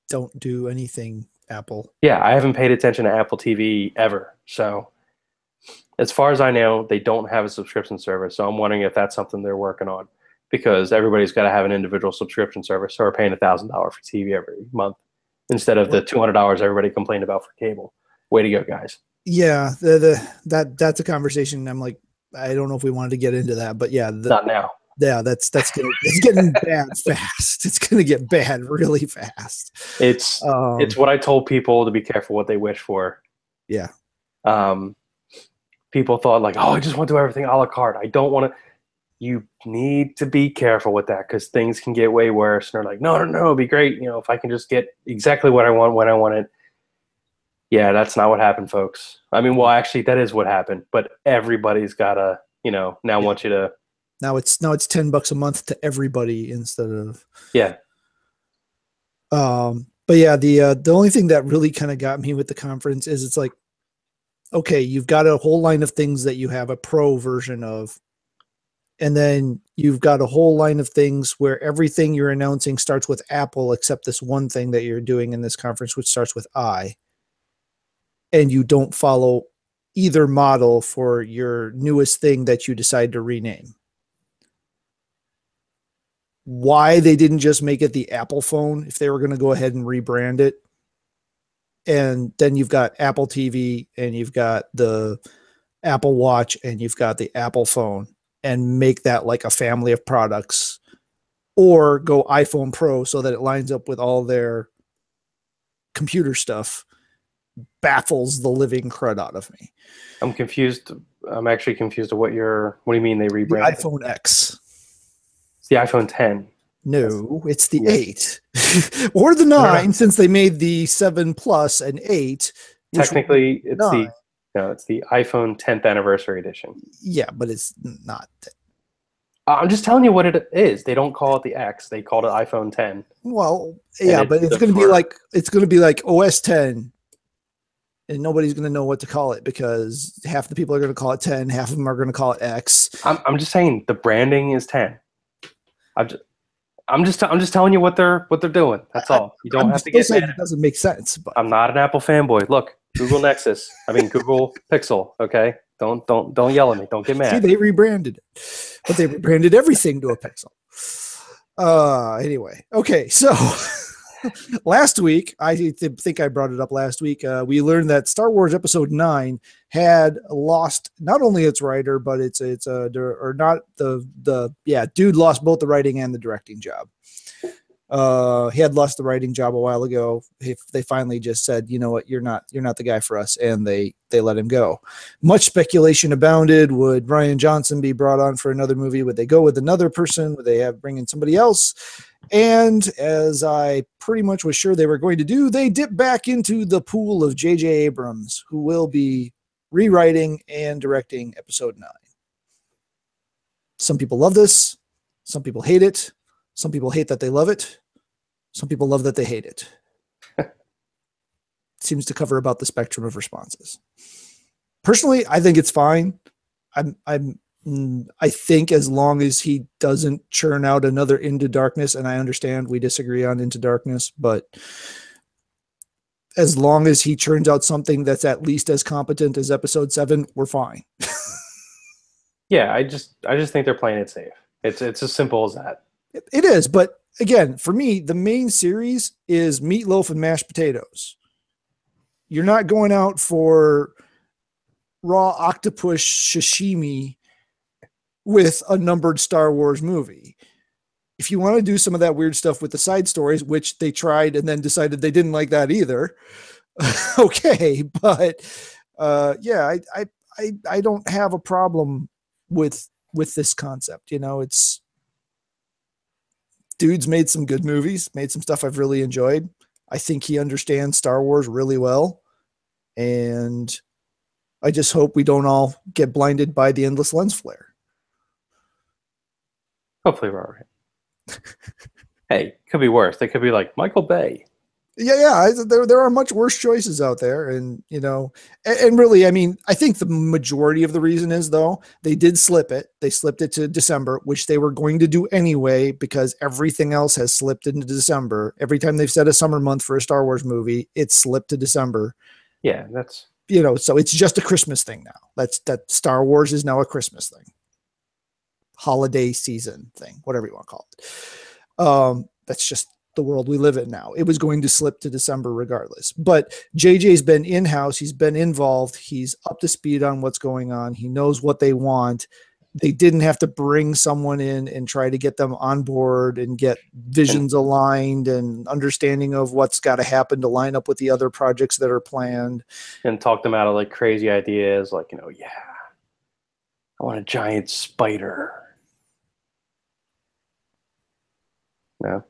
don't do anything Apple. Yeah, I haven't paid attention to Apple TV ever. So as far as I know, they don't have a subscription service. So I'm wondering if that's something they're working on, because everybody's got to have an individual subscription service. So we're paying $1,000 for TV every month instead of the $200 everybody complained about for cable. Way to go, guys. Yeah, that's a conversation. I'm I don't know if we wanted to get into that, but yeah. Not now. Yeah, it's getting bad fast. It's going to get bad really fast. It's what I told people to be careful what they wish for. Yeah. People thought oh, I just want to do everything a la carte. I don't want to. You need to be careful with that, because things can get way worse. And they're like, no, it'd be great. If I can just get exactly what I want when I want it. Yeah, that's not what happened, folks. I mean, well, actually, that is what happened. But everybody's gotta, now want you to. Now it's $10 a month to everybody instead of yeah. But yeah, the only thing that really kind of got me with the conference is it's like, okay, you've got a whole line of things that you have a pro version of, and then you've got a whole line of things where everything you're announcing starts with Apple, except this one thing that you're doing in this conference, which starts with I, and you don't follow either model for your newest thing that you decide to rename. Why they didn't just make it the Apple phone if they were going to go ahead and rebrand it. And then you've got Apple TV and you've got the Apple Watch and you've got the Apple phone, and make that like a family of products, or go iPhone Pro so that it lines up with all their computer stuff, baffles the living crud out of me. I'm confused. I'm actually confused of what do you mean they The rebranded? iPhone X. It's the iPhone 10. No, it's the 8 or the 9, since they made the 7 Plus and 8. Technically, it's the iPhone 10th anniversary edition. Yeah, but it's not. I'm just telling you what it is. They don't call it the X. They called it iPhone 10. Well, yeah, but it's going to be like OS 10, and nobody's going to know what to call it because half the people are going to call it 10, half of them are going to call it X. I'm just saying the branding is 10. I'm just telling you what they're doing. That's all. You don't have to get mad. It doesn't make sense. But I'm not an Apple fanboy. Look, Google Nexus. Google Pixel. Okay, don't yell at me. Don't get mad. See, they rebranded it, but they rebranded everything to a Pixel. Anyway, okay, so last week, I think I brought it up last week. We learned that Star Wars Episode 9 had lost not only its writer, but dude lost both the writing and the directing job. He had lost the writing job a while ago. They finally just said, you know what, you're not the guy for us, and they let him go. Much speculation abounded. Would Rian Johnson be brought on for another movie? Would they go with another person? Would they bring in somebody else? And as I pretty much was sure they were going to do, they dipped back into the pool of J.J. Abrams, who will be rewriting and directing Episode 9. Some people love this. Some people hate it. Some people hate that they love it. Some people love that they hate it. Seems to cover about the spectrum of responses. Personally, I think it's fine. I think as long as he doesn't churn out another Into Darkness, and I understand we disagree on Into Darkness, but as long as he churns out something that's at least as competent as Episode 7, we're fine. Yeah, I just think they're playing it safe. It's as simple as that. It is, but again, for me, the main series is meatloaf and mashed potatoes. You're not going out for raw octopus sashimi with a numbered Star Wars movie. If you want to do some of that weird stuff with the side stories, which they tried and then decided they didn't like that either, okay. But yeah, I don't have a problem with this concept. It's dude's made some good movies, made some stuff I've really enjoyed. I think he understands Star Wars really well, and I just hope we don't all get blinded by the endless lens flare. Hopefully we're all right. Hey, could be worse. They could be like Michael Bay. Yeah. There are much worse choices out there, and really, I think the majority of the reason is, though, they did slip it. They slipped it to December, which they were going to do anyway because everything else has slipped into December. Every time they've set a summer month for a Star Wars movie, it's slipped to December. Yeah, that's so it's just a Christmas thing now. That Star Wars is now a Christmas thing. Holiday season thing, whatever you want to call it. That's just the world we live in now. It was going to slip to December regardless, but JJ's been in-house. He's been involved. He's up to speed on what's going on. He knows what they want. They didn't have to bring someone in and try to get them on board and get visions aligned and understanding of what's got to happen to line up with the other projects that are planned, and talk them out of like crazy ideas. Like, yeah, I want a giant spider. No.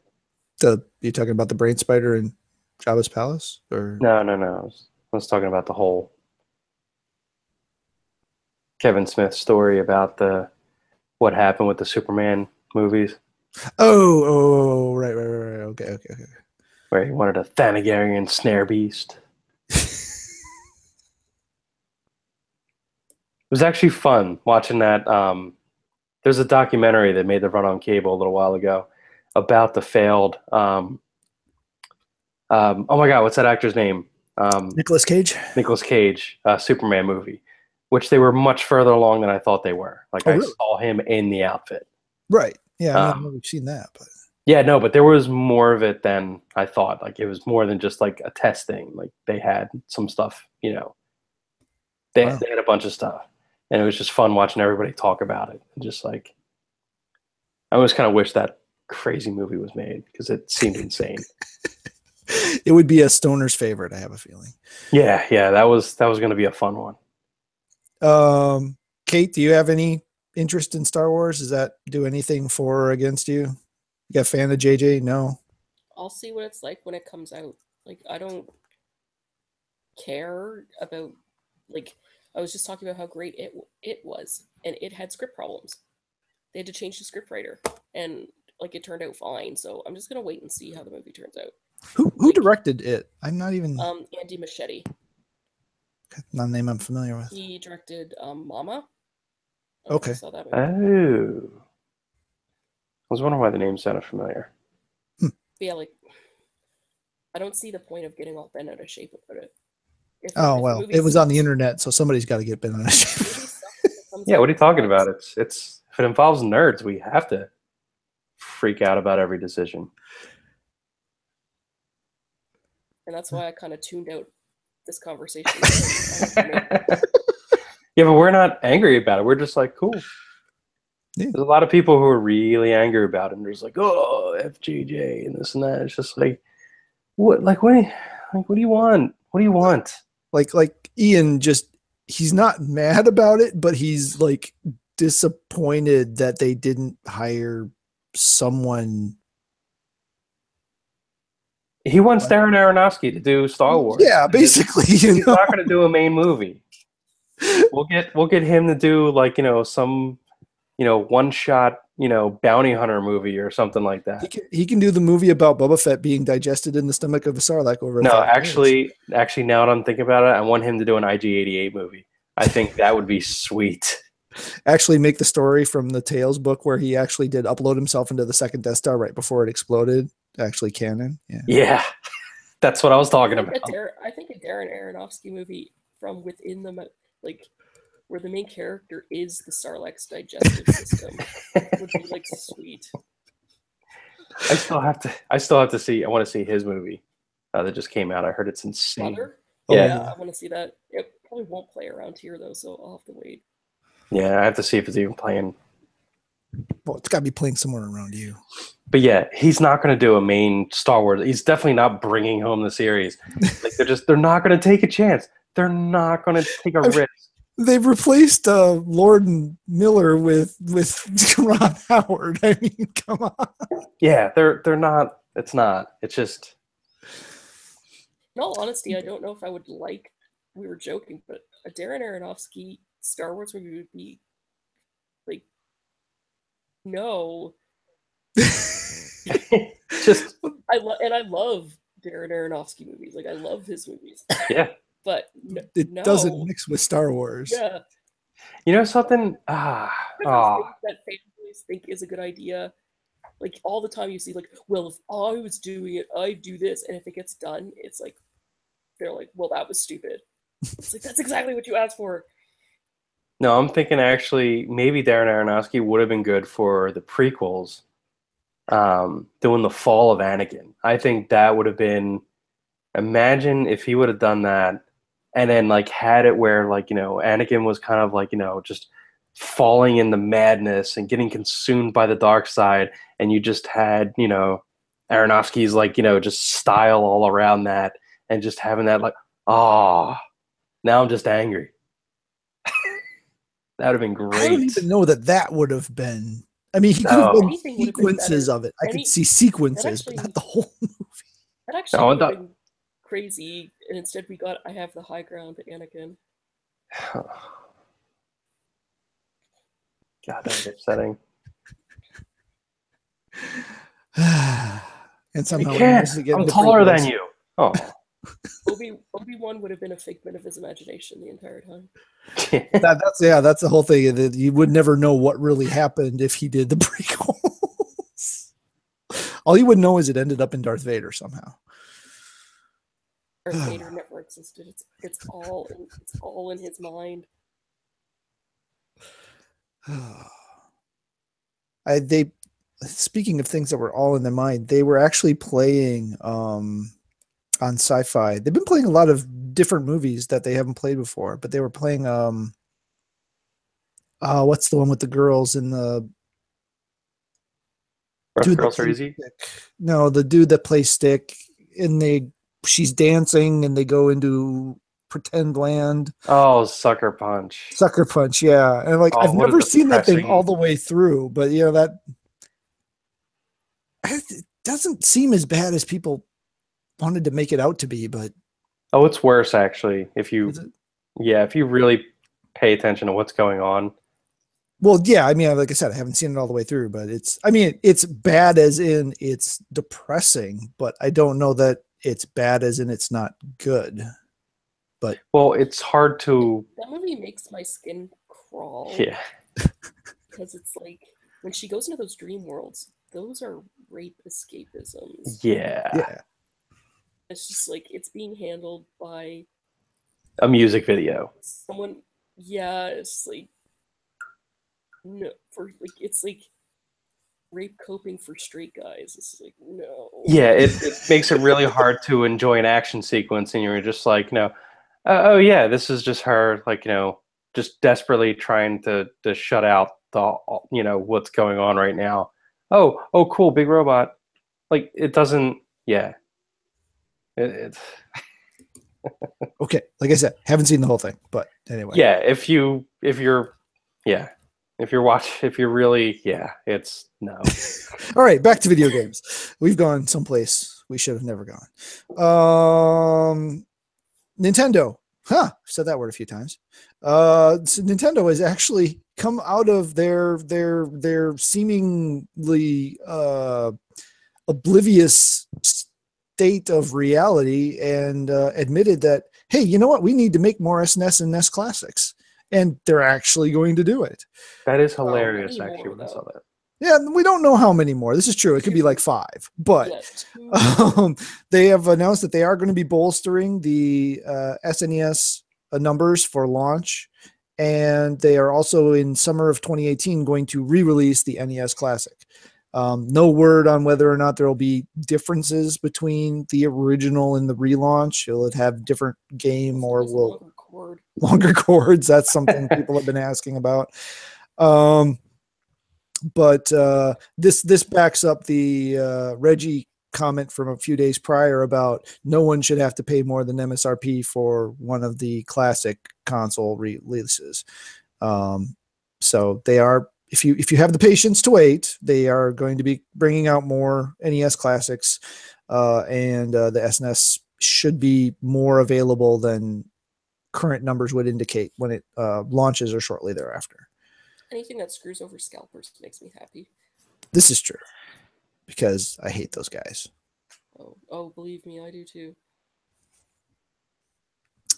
You talking about the brain spider in Jabba's palace, or no? I was talking about the whole Kevin Smith story about what happened with the Superman movies. Oh, right. Okay. where he wanted a Thanagarian snare beast. It was actually fun watching that. There's a documentary that made the run on cable a little while ago about the failed. Oh my God, what's that actor's name? Nicolas Cage. Nicolas Cage Superman movie, which they were much further along than I thought they were. Like, Oh, I really? saw him in the outfit. Right. Yeah, I know we've seen that, but Yeah, no, but there was more of it than I thought. Like, it was more than just like a test thing. Like, they had some stuff, you know. Wow. They had a bunch of stuff, and it was just fun watching everybody talk about it. And just like, I always kind of wish that crazy movie was made because it seemed insane. It would be a stoner's favorite, I have a feeling. Yeah, that was going to be a fun one. Kate, do you have any interest in Star Wars? Does that do anything for or against you? You a fan of JJ? No. I'll see what it's like when it comes out. Like, I don't care about, like, I was just talking about how great it was, and it had script problems. They had to change the script writer, and like it turned out fine. So I'm just gonna wait and see how the movie turns out. Who directed it? I'm not even Andy Machete. not a name I'm familiar with. He directed Mama. Okay. I saw that movie. Oh, I was wondering why the name sounded familiar. But yeah, like, I don't see the point of getting all bent out of shape about it. If Well, it was on the internet, so somebody's got to get bent out of shape. Yeah, what are you talking about? It's if it involves nerds, we have to freak out about every decision. And that's why I kind of tuned out this conversation. Yeah, but we're not angry about it. We're just like, cool. Yeah. There's a lot of people who are really angry about it, and there's like, oh, FJJ and this and that. It's just like, what do you want? What do you want? Like Ian he's not mad about it, but he's like disappointed that they didn't hire someone. He wants Darren Aronofsky to do Star Wars. Yeah, basically. He's not going to do a main movie. We'll get him to do like, some, one shot, bounty hunter movie or something like that. He can do the movie about Boba Fett being digested in the stomach of a Sarlacc over. No, actually, now that I'm thinking about it, I want him to do an IG-88 movie. I think that would be sweet. Actually make the story from the Tales book where he actually did upload himself into the second Death Star right before it exploded. Actually canon. Yeah. That's what I was talking about. I think a Darren Aronofsky movie from within the, like, where the main character is the Sarlacc's digestive system would be like sweet. I still have to see. I want to see his movie that just came out. I heard it's insane. Mother? Yeah, I want to see that. It probably won't play around here though, so I'll have to wait. Yeah, I have to see if it's even playing. Well, it's got to be playing somewhere around you. But yeah, he's not going to do a main Star Wars. He's definitely not bringing home the series. Like they're not going to take a chance. They're not going to take a risk. They've replaced Lord Miller with Ron Howard. I mean, come on. Yeah, they're not. It's not. It's just. In all honesty, I don't know if I would like. We were joking, but a Darren Aronofsky Star Wars movie would be like, no. Just I love Darren Aronofsky movies. Like, I love his movies. Yeah. But it doesn't mix with Star Wars. Yeah. You know something? Things that families think is a good idea. Like, all the time you see, like, well, if I was doing it, I'd do this. And if it gets done, it's like, they're like, well, that was stupid. It's like, that's exactly what you asked for. No, I'm thinking actually maybe Darren Aronofsky would have been good for the prequels, doing the fall of Anakin. I think that would have been. Imagine if he would have done that, and then like had it where like Anakin was kind of like just falling into madness and getting consumed by the dark side, and you just had Aronofsky's like just style all around that, and just having that like now I'm just angry. That would have been great. I don't even know that would have been. I mean, he could have been sequences of it. I could see sequences, but not the whole movie. That actually would have been crazy, and instead we got I have the high ground at Anakin. God, that was upsetting. and I somehow he can't. manages to get I'm into taller than prequels. you. Oh. Obi-Wan would have been a figment of his imagination the entire time. That's the whole thing. That you would never know what really happened if he did the prequels. All you would know is it ended up in Darth Vader somehow. Darth Vader never existed. It's all in his mind. They speaking of things that were all in their mind, they were actually playing on Sci-Fi. They've been playing a lot of different movies that they haven't played before, but they were playing what's the one with the girls in the Rough Girls Are Easy? No, the dude that plays Stick, and she's dancing and they go into pretend land. Oh, Sucker Punch. Sucker Punch, yeah. And like I've never seen that thing all the way through, but that it doesn't seem as bad as people wanted to make it out to be, but it's worse actually if you really pay attention to what's going on. Well, yeah, I mean, like I said, I haven't seen it all the way through, but it's bad as in it's depressing, but I don't know that it's bad as in it's not good. But it's hard to. That movie makes my skin crawl. Yeah. Because it's like when she goes into those dream worlds, those are rape escapisms. Yeah. It's just like it's being handled by a music video. Someone, yeah, it's like no, it's like rape coping for straight guys. It's like no. Yeah, it makes it really hard to enjoy an action sequence, and you're just like, no, oh yeah, this is just her, like, just desperately trying to shut out the what's going on right now. Oh, cool, big robot. Like it doesn't. Yeah. It's okay. Like I said, haven't seen the whole thing, but anyway. Yeah, if you're really, it's no. All right, back to video games. We've gone someplace we should have never gone. Nintendo. Said that word a few times. So Nintendo has actually come out of their seemingly oblivious state of reality and admitted that, hey, you know what? We need to make more SNES and NES classics. And they're actually going to do it. That is hilarious, actually, when I saw that. Yeah, we don't know how many more. This is true. It could be like 5. But they have announced that they are going to be bolstering the SNES numbers for launch. And they are also in summer of 2018 going to re-release the NES Classic. No word on whether or not there will be differences between the original and the relaunch. Will it have different game or will longer cords? That's something people have been asking about. But this backs up the Reggie comment from a few days prior about no one should have to pay more than MSRP for one of the classic console releases. So they are, if you have the patience to wait, they are going to be bringing out more NES classics, and the SNES should be more available than current numbers would indicate when it launches or shortly thereafter. Anything that screws over scalpers makes me happy. This is true, because I hate those guys. Oh, believe me, I do too.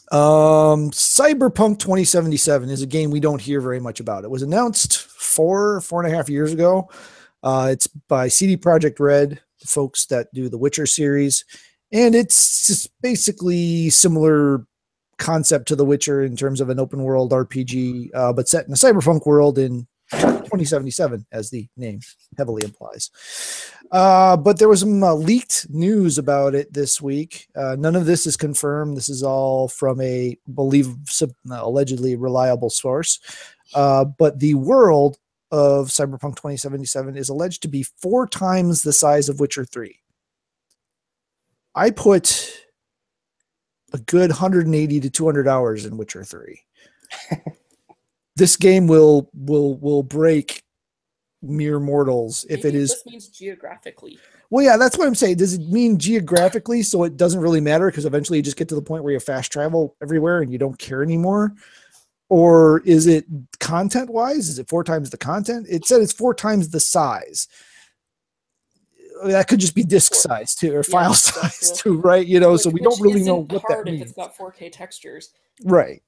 Cyberpunk 2077 is a game we don't hear very much about. It was announced 4.5 years ago. It's by CD Projekt Red, the folks that do the Witcher series, and it's just basically similar concept to The Witcher in terms of an open world RPG, but set in a cyberpunk world in 2077, as the name heavily implies. But there was some leaked news about it this week. None of this is confirmed. This is all from a allegedly reliable source. But the world of Cyberpunk 2077 is alleged to be 4 times the size of Witcher 3. I put a good 180 to 200 hours in Witcher 3. This game will break mere mortals if Maybe it is. This means geographically. Well, yeah, that's what I'm saying. Does it mean geographically, so it doesn't really matter because eventually you just get to the point where you fast travel everywhere and you don't care anymore? Or is it content-wise? Is it 4 times the content? It said it's 4 times the size. that could just be disk size too, or file size too, right? You know, so we don't really know what that means. If it's got 4K textures, right?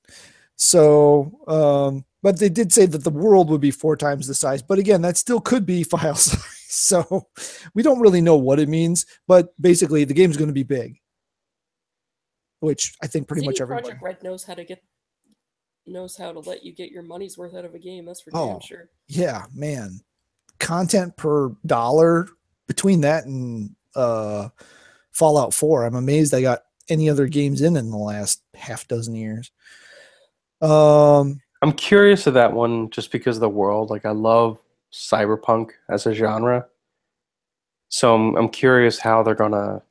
So, but they did say that the world would be 4 times the size. But again, that still could be file size. So we don't really know what it means. But basically, the game's going to be big, which I think pretty much everybody. Project Red knows how to let you get your money's worth out of a game. That's for damn sure. Yeah, man. Content per dollar between that and Fallout 4. I'm amazed I got any other games in the last half dozen years. I'm curious of that one just because of the world. Like, I love cyberpunk as a genre, so I'm curious how they're gonna,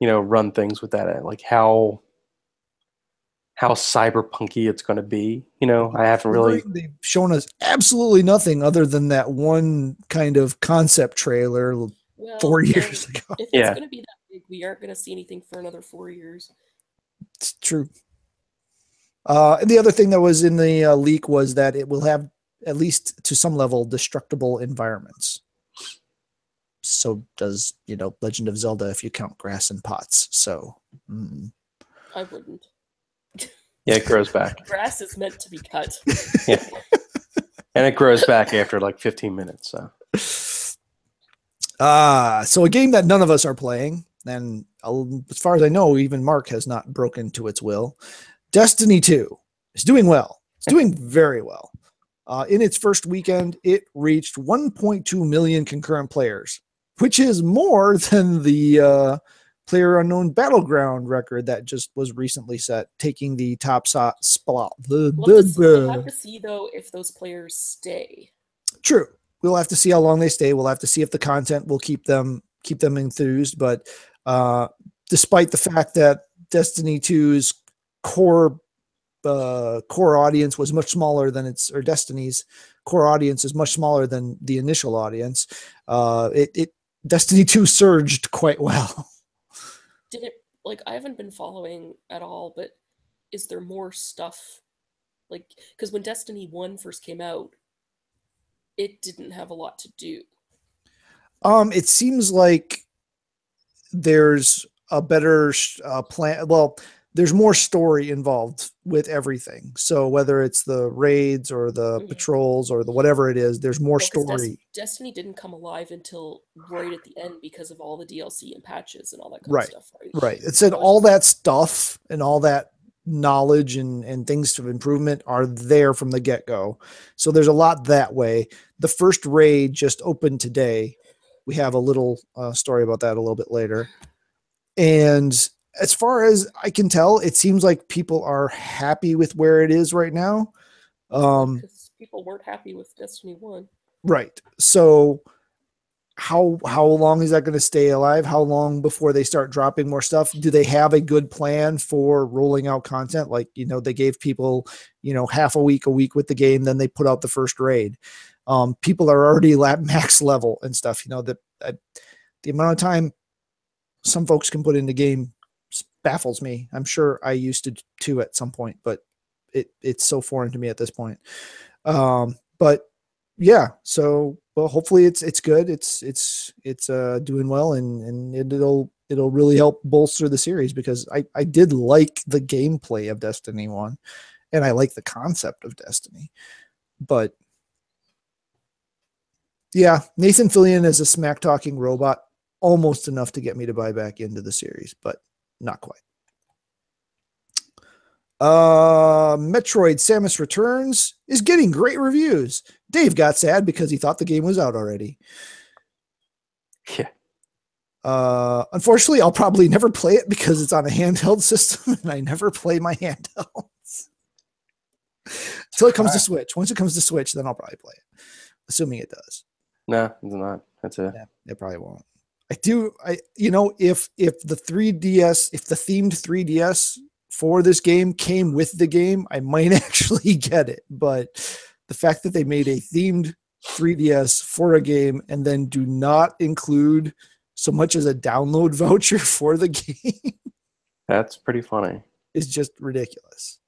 run things with that. Like how cyberpunky it's gonna be. I haven't really. They've shown us absolutely nothing other than that one kind of concept trailer 4 years ago. If it's gonna be that big, we aren't gonna see anything for another 4 years. It's true. And the other thing that was in the leak was that it will have, at least to some level, destructible environments. So does, Legend of Zelda if you count grass and pots. So I wouldn't. Yeah, it grows back. Grass is meant to be cut. Yeah. And it grows back after like 15 minutes. So a game that none of us are playing, and as far as I know, even Mark has not broken to its will. Destiny 2 is doing well. It's doing very well. In its first weekend, it reached 1.2 million concurrent players, which is more than the PlayerUnknown Battleground record that just was recently set, taking the top spot. We'll have to see, though, if those players stay. True. We'll have to see how long they stay. We'll have to see if the content will keep them enthused. But despite the fact that Destiny 2's core audience was much smaller than Destiny's core audience is much smaller than the initial audience, Destiny 2 surged quite well. Did it, I haven't been following at all, but is there more stuff? Because when Destiny 1 first came out, it didn't have a lot to do. It seems like there's a better plan. Well, there's more story involved with everything. So whether it's the raids or the patrols or the whatever it is, there's more story. Destiny didn't come alive until right at the end because of all the DLC and patches and all that kind of stuff. Right. It said all that stuff and all that knowledge and things of improvement are there from the get-go. So there's a lot that way. The first raid just opened today. We have a little story about that a little bit later. And as far as I can tell, it seems like people are happy with where it is right now. Because people weren't happy with Destiny 1. Right. So how long is that going to stay alive? How long before they start dropping more stuff? Do they have a good plan for rolling out content? They gave people, half a week with the game, then they put out the first raid. People are already max level and stuff, the amount of time some folks can put into game baffles me. I'm sure I used to too at some point, but it's so foreign to me at this point. But yeah, so well, hopefully it's good. It's doing well, and it'll really help bolster the series, because I did like the gameplay of Destiny 1, and I like the concept of Destiny. But yeah, Nathan Fillion is a smack talking robot, almost enough to get me to buy back into the series, but not quite. Metroid Samus Returns is getting great reviews. Dave got sad because he thought the game was out already. Yeah. Unfortunately, I'll probably never play it because it's on a handheld system, and I never play my handhelds until it comes to Switch. Once it comes to Switch, then I'll probably play it, assuming it does. No, it's not. That's it. Yeah, it probably won't. If the 3DS, if the themed 3DS for this game came with the game, I might actually get it. But the fact that they made a themed 3DS for a game and then do not include so much as a download voucher for the game, that's pretty funny. Is just ridiculous.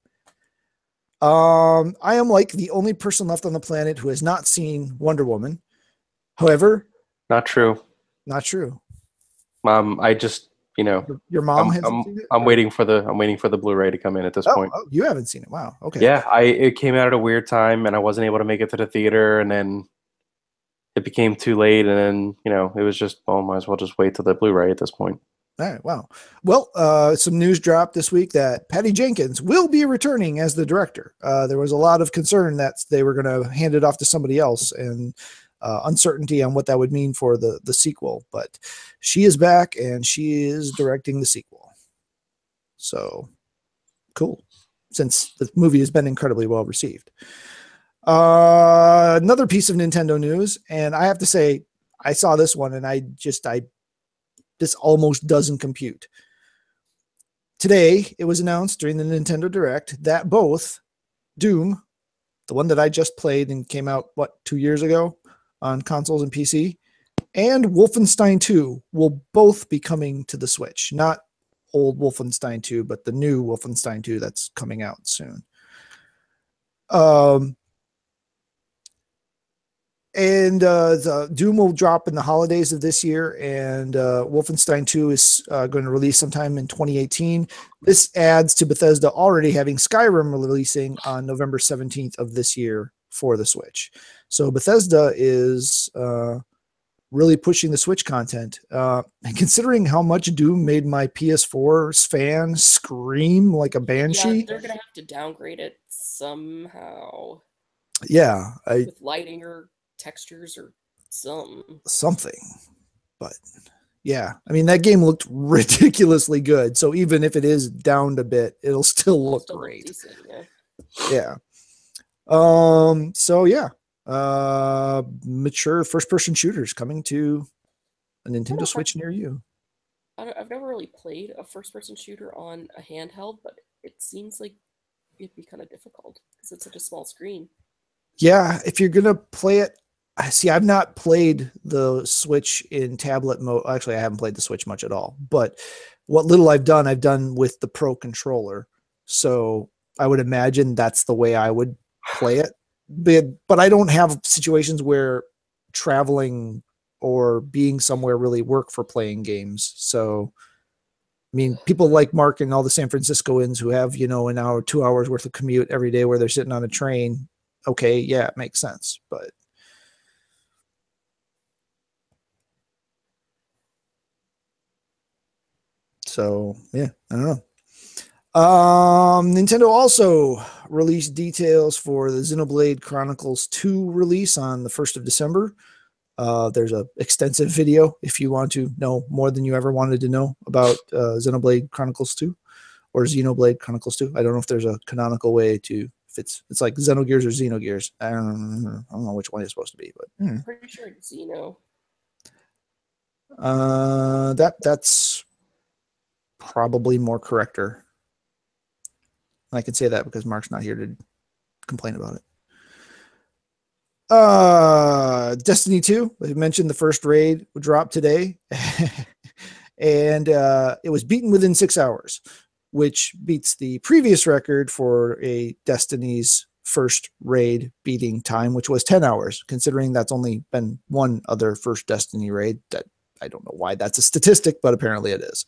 I am the only person left on the planet who has not seen Wonder Woman. However, not true. Not true. I just, Your mom hasn't seen it? I'm waiting for the Blu-ray to come in at this point. Oh, you haven't seen it. Wow. Okay. Yeah, it came out at a weird time, and I wasn't able to make it to the theater, and then it became too late, and then it was just, might as well just wait till the Blu-ray at this point. All right. Wow. Well, some news dropped this week that Patty Jenkins will be returning as the director. There was a lot of concern that they were going to hand it off to somebody else, and uncertainty on what that would mean for the sequel. But she is back, and she is directing the sequel. So cool, since the movie has been incredibly well received. Another piece of Nintendo news, and I have to say, I saw this one, and this almost doesn't compute. Today, it was announced during the Nintendo Direct that both Doom, the one that I just played and came out, 2 years ago on consoles and PC, and Wolfenstein 2 will both be coming to the Switch. Not old Wolfenstein 2, but the new Wolfenstein 2 that's coming out soon. And Doom will drop in the holidays of this year, and Wolfenstein 2 is going to release sometime in 2018. This adds to Bethesda already having Skyrim releasing on November 17th of this year for the Switch. So Bethesda is really pushing the Switch content. And considering how much Doom made my PS4's fan scream like a banshee. Yeah, they're going to have to downgrade it somehow. Yeah. With lighting or textures or something. But yeah, I mean, that game looked ridiculously good. So even if it is downed a bit, it'll still look great. Decent, yeah. So yeah, mature first-person shooters coming to a Nintendo Switch near you. I've never really played a first-person shooter on a handheld, but it seems like it'd be kind of difficult because it's such a small screen. Yeah, if you're gonna play it, see, I've not played the Switch in tablet mode. Actually, I haven't played the Switch much at all. But what little I've done with the Pro controller. So I would imagine that's the way I would play it. But I don't have situations where traveling or being somewhere really work for playing games. So, I mean, people like Mark and all the San Franciscoans who have, an hour, 2 hours worth of commute every day where they're sitting on a train. Okay, yeah, it makes sense. But so, yeah, I don't know. Nintendo also released details for the Xenoblade Chronicles 2 release on the 1st of December. There's an extensive video if you want to know more than you ever wanted to know about Xenoblade Chronicles 2 or Xenoblade Chronicles 2. I don't know if there's a canonical way to, if it's like Xenogears or Xenogears. I don't know which one it's supposed to be, but I'm pretty sure it's Xeno. That's probably more correcter. I can say that because Mark's not here to complain about it. Destiny 2, I mentioned the first raid would drop today. And it was beaten within 6 hours, which beats the previous record for a Destiny's first raid beating time, which was 10 hours, considering that's only been one other first Destiny raid. That I don't know why that's a statistic, but apparently it is.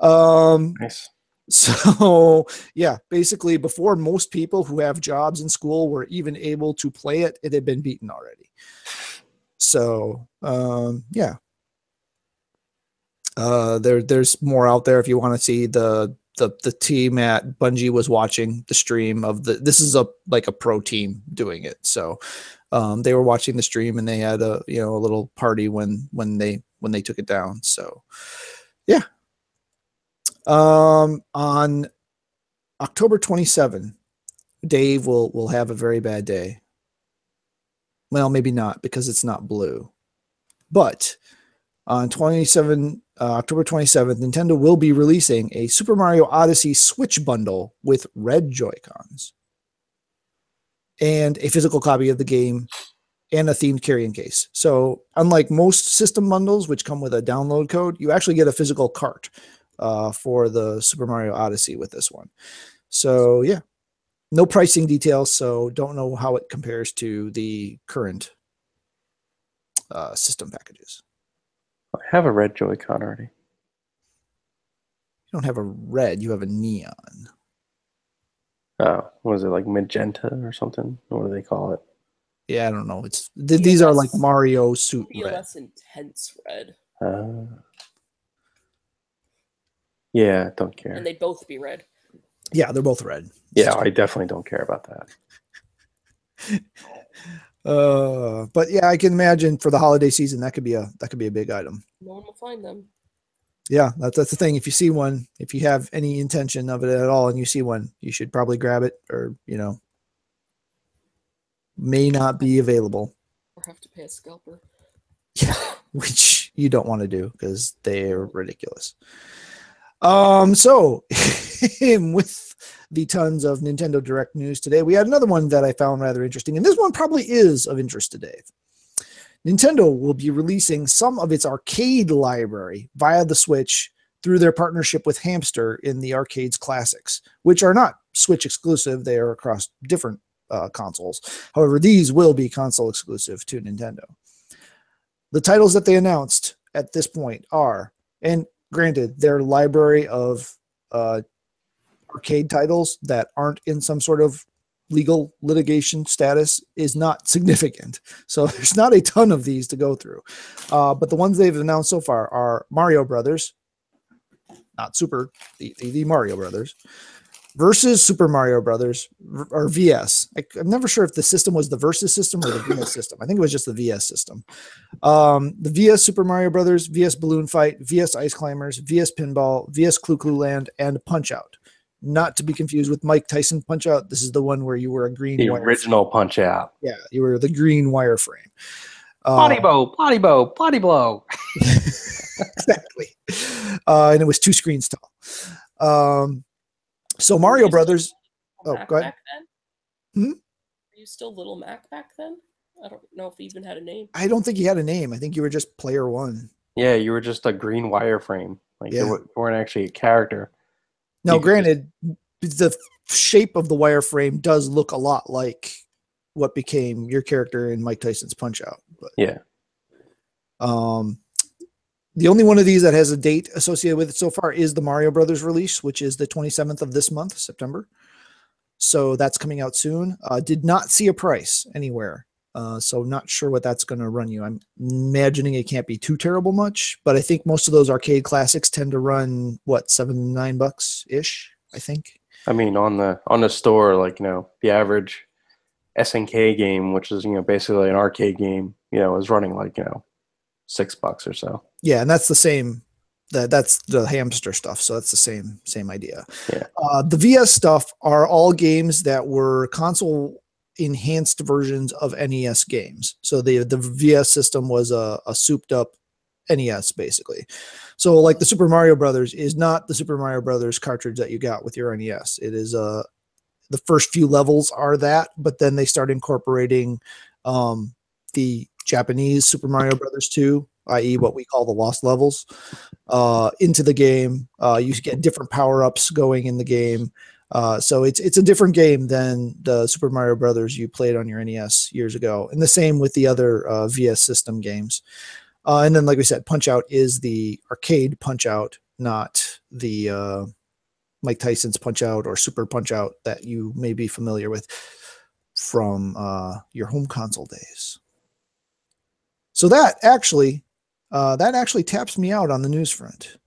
Nice. So yeah, basically before most people who have jobs in school were even able to play it, it had been beaten already. So yeah, there's more out there if you want to see. The team at Bungie was watching the stream of this is a pro team doing it. So they were watching the stream and they had a little party when they took it down. So yeah. On October 27, Dave will have a very bad day. Well, maybe not because it's not blue. But on October 27th, Nintendo will be releasing a Super Mario Odyssey Switch bundle with red Joy-Cons and a physical copy of the game and a themed carrying case. So unlike most system bundles, which come with a download code, you actually get a physical cart for the Super Mario Odyssey with this one. So yeah, no pricing details. So don't know how it compares to the current system packages. I have a red Joy-Con already. You don't have a red, you have a neon. Oh, was it like magenta or something? What do they call it? Yeah, I don't know. These are like Mario suit red. POS intense red. Yeah, don't care. And they'd both be red. Yeah, they're both red. Yeah, I definitely don't care about that. But yeah, I can imagine for the holiday season that could be a big item. No one will find them. Yeah, that's the thing. If you see one, if you have any intention of it at all, and you see one, you should probably grab it, or may not be available. Or have to pay a scalper. Yeah, which you don't want to do because they're ridiculous. So with the tons of Nintendo Direct news today, we had another one that I found rather interesting, and this one probably is of interest to Dave. Nintendo will be releasing some of its arcade library via the Switch through their partnership with Hamster in the Arcade's Classics, which are not Switch exclusive. They are across different consoles. However, these will be console exclusive to Nintendo. The titles that they announced at this point are, and granted, their library of arcade titles that aren't in some sort of legal litigation status is not significant. So there's not a ton of these to go through. But the ones they've announced so far are Mario Brothers, not Super, the Mario Brothers, versus Super Mario Brothers, or VS. I'm never sure if the system was the Versus system or the VS system. I think it was just the VS system. The VS Super Mario Brothers, VS Balloon Fight, VS Ice Climbers, VS Pinball, VS Clu Clu Land, and Punch Out. Not to be confused with Mike Tyson Punch Out. This is the one where you were a green the original Punch Out. Yeah, you were the green wireframe. Body blow. Exactly. And it was 2 screens tall. So Mario Brothers. Oh, Mac go ahead. Back then? Hmm? Were you still Little Mac back then? I don't know if he even had a name. I don't think he had a name. I think you were just player one. Yeah, you were just a green wireframe. Like you weren't actually a character. Now, granted, the shape of the wireframe does look a lot like what became your character in Mike Tyson's Punch Out. But, yeah. The only one of these that has a date associated with it so far is the Mario Brothers release, which is the 27th of this month, September. So that's coming out soon. Did not see a price anywhere. So not sure what that's going to run you. I'm imagining it can't be too terrible much, but I think most of those arcade classics tend to run what, $7-9 ish, I think. I mean, on the store, like, the average SNK game, which is, basically an arcade game, is running like, $6 or so. Yeah. And that's the same, that's the Hamster stuff. So that's the same idea. Yeah. The VS stuff are all games that were console enhanced versions of NES games. So the VS system was a souped up NES basically. So like the Super Mario Brothers is not the Super Mario Brothers cartridge that you got with your NES. It is the first few levels are that, but then they start incorporating the Japanese Super Mario Brothers 2, i.e. what we call the lost levels, into the game. You get different power-ups going in the game. So it's a different game than the Super Mario Brothers you played on your NES years ago. And the same with the other VS system games. And then, like we said, Punch Out is the arcade Punch Out, not the Mike Tyson's Punch Out or Super Punch Out that you may be familiar with from your home console days. So that actually taps me out on the news front.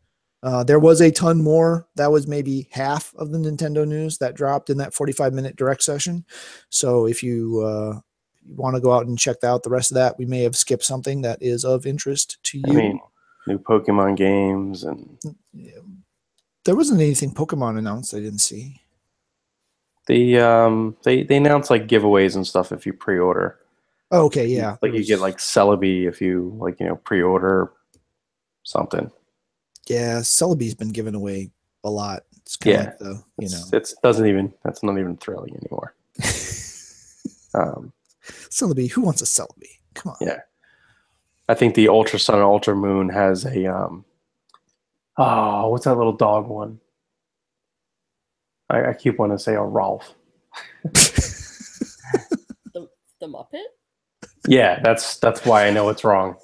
There was a ton more. That was maybe half of the Nintendo news that dropped in that 45-minute direct session. So if you want to go out and check out the rest of that, we may have skipped something that is of interest to you. I mean, new Pokemon games and there wasn't anything Pokemon announced I didn't see. They announced like giveaways and stuff if you pre-order. Oh, okay, yeah. Like you get like Celebi if you pre-order something. Yeah, Celebi's been given away a lot. It's kind of like the, that's not even thrilling anymore. Celebi, who wants a Celebi? Come on. Yeah. I think the Ultra Sun and Ultra Moon has a what's that little dog one? I keep wanting to say a Rolf. The Muppet? Yeah, that's why I know it's wrong.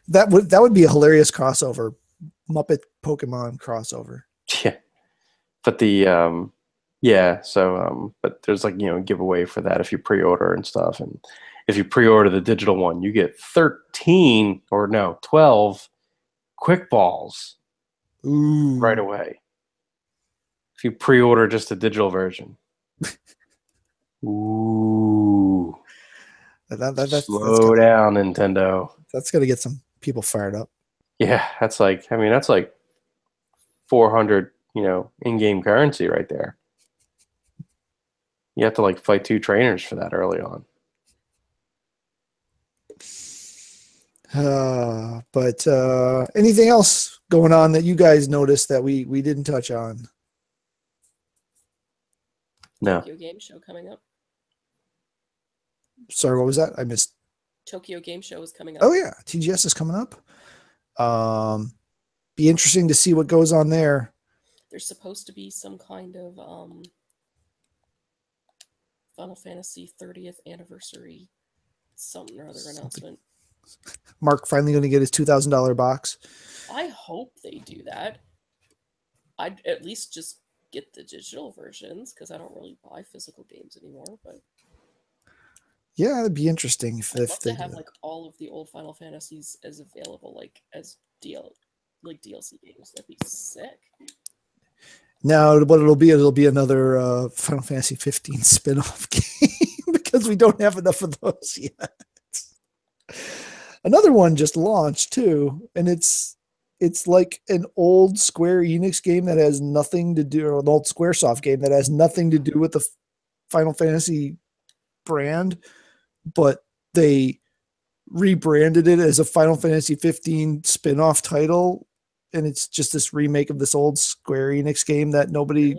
That would be a hilarious crossover, Muppet Pokemon crossover. Yeah, but but there's like giveaway for that if you pre-order and stuff, and if you pre-order the digital one, you get 12 quick balls Ooh, right away. If you pre-order just the digital version. Ooh. Slow down, Nintendo. That's gonna get some people fired up. Yeah, that's like 400, in-game currency right there. You have to like fight 2 trainers for that early on. But anything else going on that you guys noticed that we didn't touch on? No. Tokyo Game Show coming up. Sorry, what was that? I missed. Tokyo Game Show is coming up. Oh yeah, TGS is coming up. Be interesting to see what goes on there. There's supposed to be some kind of Final Fantasy 30th anniversary something or other announcement. Mark finally going to get his $2,000 box. I hope they do that. I'd at least just get the digital versions because I don't really buy physical games anymore. But yeah, it'd be interesting if they have like all of the old Final Fantasies as available, like as DLC games. That'd be sick. Now, what it'll be another Final Fantasy 15 spin-off game because we don't have enough of those yet. Another one just launched too, and it's like an old Square Enix game that has nothing to do, or an old Squaresoft game that has nothing to do with the Final Fantasy brand, but they rebranded it as a Final Fantasy 15 spin-off title, and it's just this remake of this old Square Enix game that nobody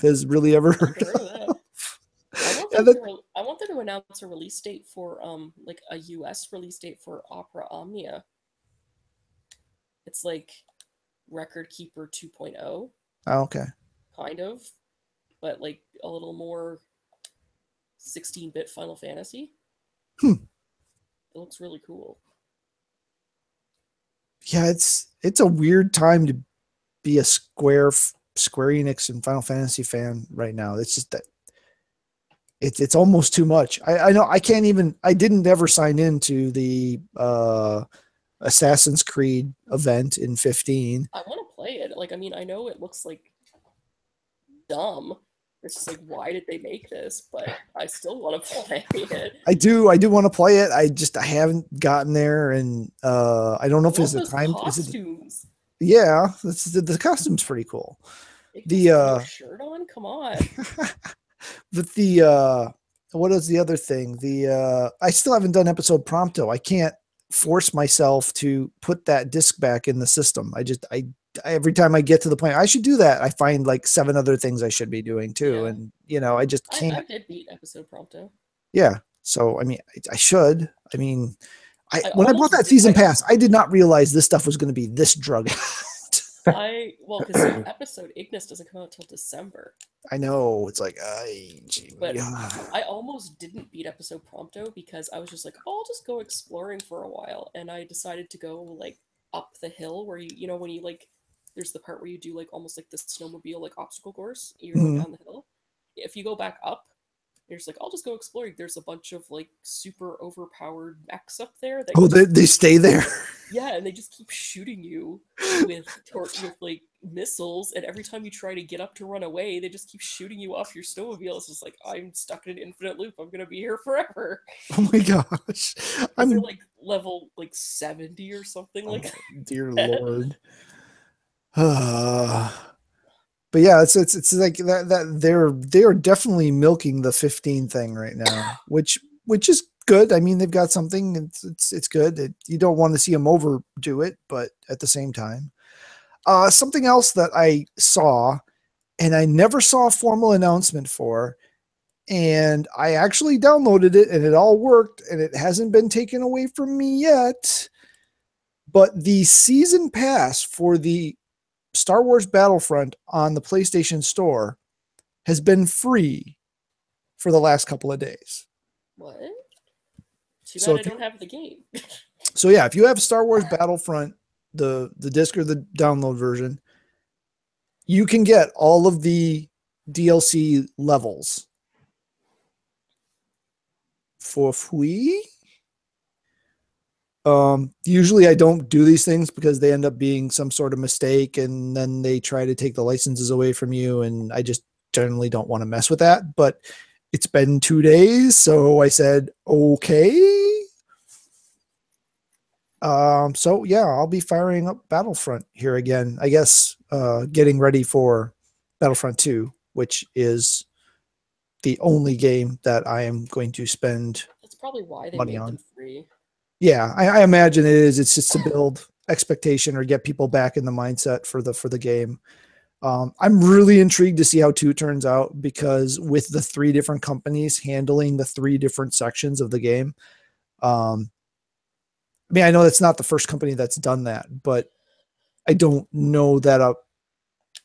has really ever heard of. I want them to announce a release date for like a US release date for Opera Omnia. It's like Record Keeper 2.0. Oh, okay. Kind of, but like a little more 16-bit Final Fantasy. It looks really cool. Yeah, it's a weird time to be a Square Enix and Final Fantasy fan right now. It's just that it's almost too much. I know I didn't ever sign into the Assassin's Creed event in 15. I want to play it. Like, I mean, I know it looks like dumb. It's just like, why did they make this? But I still want to play it. I do want to play it. I haven't gotten there, and I don't know if it's the time. Costumes. Yeah, the costume's pretty cool. The shirt on, come on. But the what is the other thing? I still haven't done episode Prompto. I can't force myself to put that disc back in the system. I every time I get to the point I should do that, I find like 7 other things I should be doing too. Yeah. And I just can't. I did beat episode Prompto. Yeah. So I mean, I should. I mean, when I bought that season pass, I did not realize this stuff was going to be this drug. Because episode Ignis doesn't come out until December. I know. It's like, but I almost didn't beat episode Prompto because I was just like, I'll just go exploring for a while, and I decided to go like up the hill where when you like, there's the part where you do like almost like the snowmobile like obstacle course. You're going down the hill. If you go back up, you're just like, I'll just go exploring. There's a bunch of like super overpowered mechs up there. They stay there. Yeah, and they just keep shooting you with like missiles, and every time you try to get up to run away, they just keep shooting you off your snowmobile. It's just like, I'm stuck in an infinite loop. I'm gonna be here forever. Oh my gosh. They're like level like 70 or something like that. Dear Lord. But yeah, it's like that they're definitely milking the 15 thing right now, which is good. I mean, they've got something. It's good. You don't want to see them overdo it, but at the same time, something else that I saw, and I never saw a formal announcement for, and I actually downloaded it, and it all worked, and it hasn't been taken away from me yet. But the season pass for the Star Wars Battlefront on the PlayStation Store has been free for the last couple of days. What? Too bad I don't have the game. So yeah, if you have Star Wars Battlefront, the disc or the download version, you can get all of the DLC levels for free. Usually I don't do these things because they end up being some sort of mistake, and then they try to take the licenses away from you, and I just generally don't want to mess with that. But it's been 2 days, so I said okay. So yeah, I'll be firing up Battlefront here again, I guess, getting ready for Battlefront 2, which is the only game that I am going to spend That's probably why they money made on. them free. Yeah, I imagine it is. It's just to build expectation or get people back in the mindset for the game. I'm really intrigued to see how 2 turns out, because with the 3 different companies handling the 3 different sections of the game, I mean, I know that's not the first company that's done that, but I don't know that a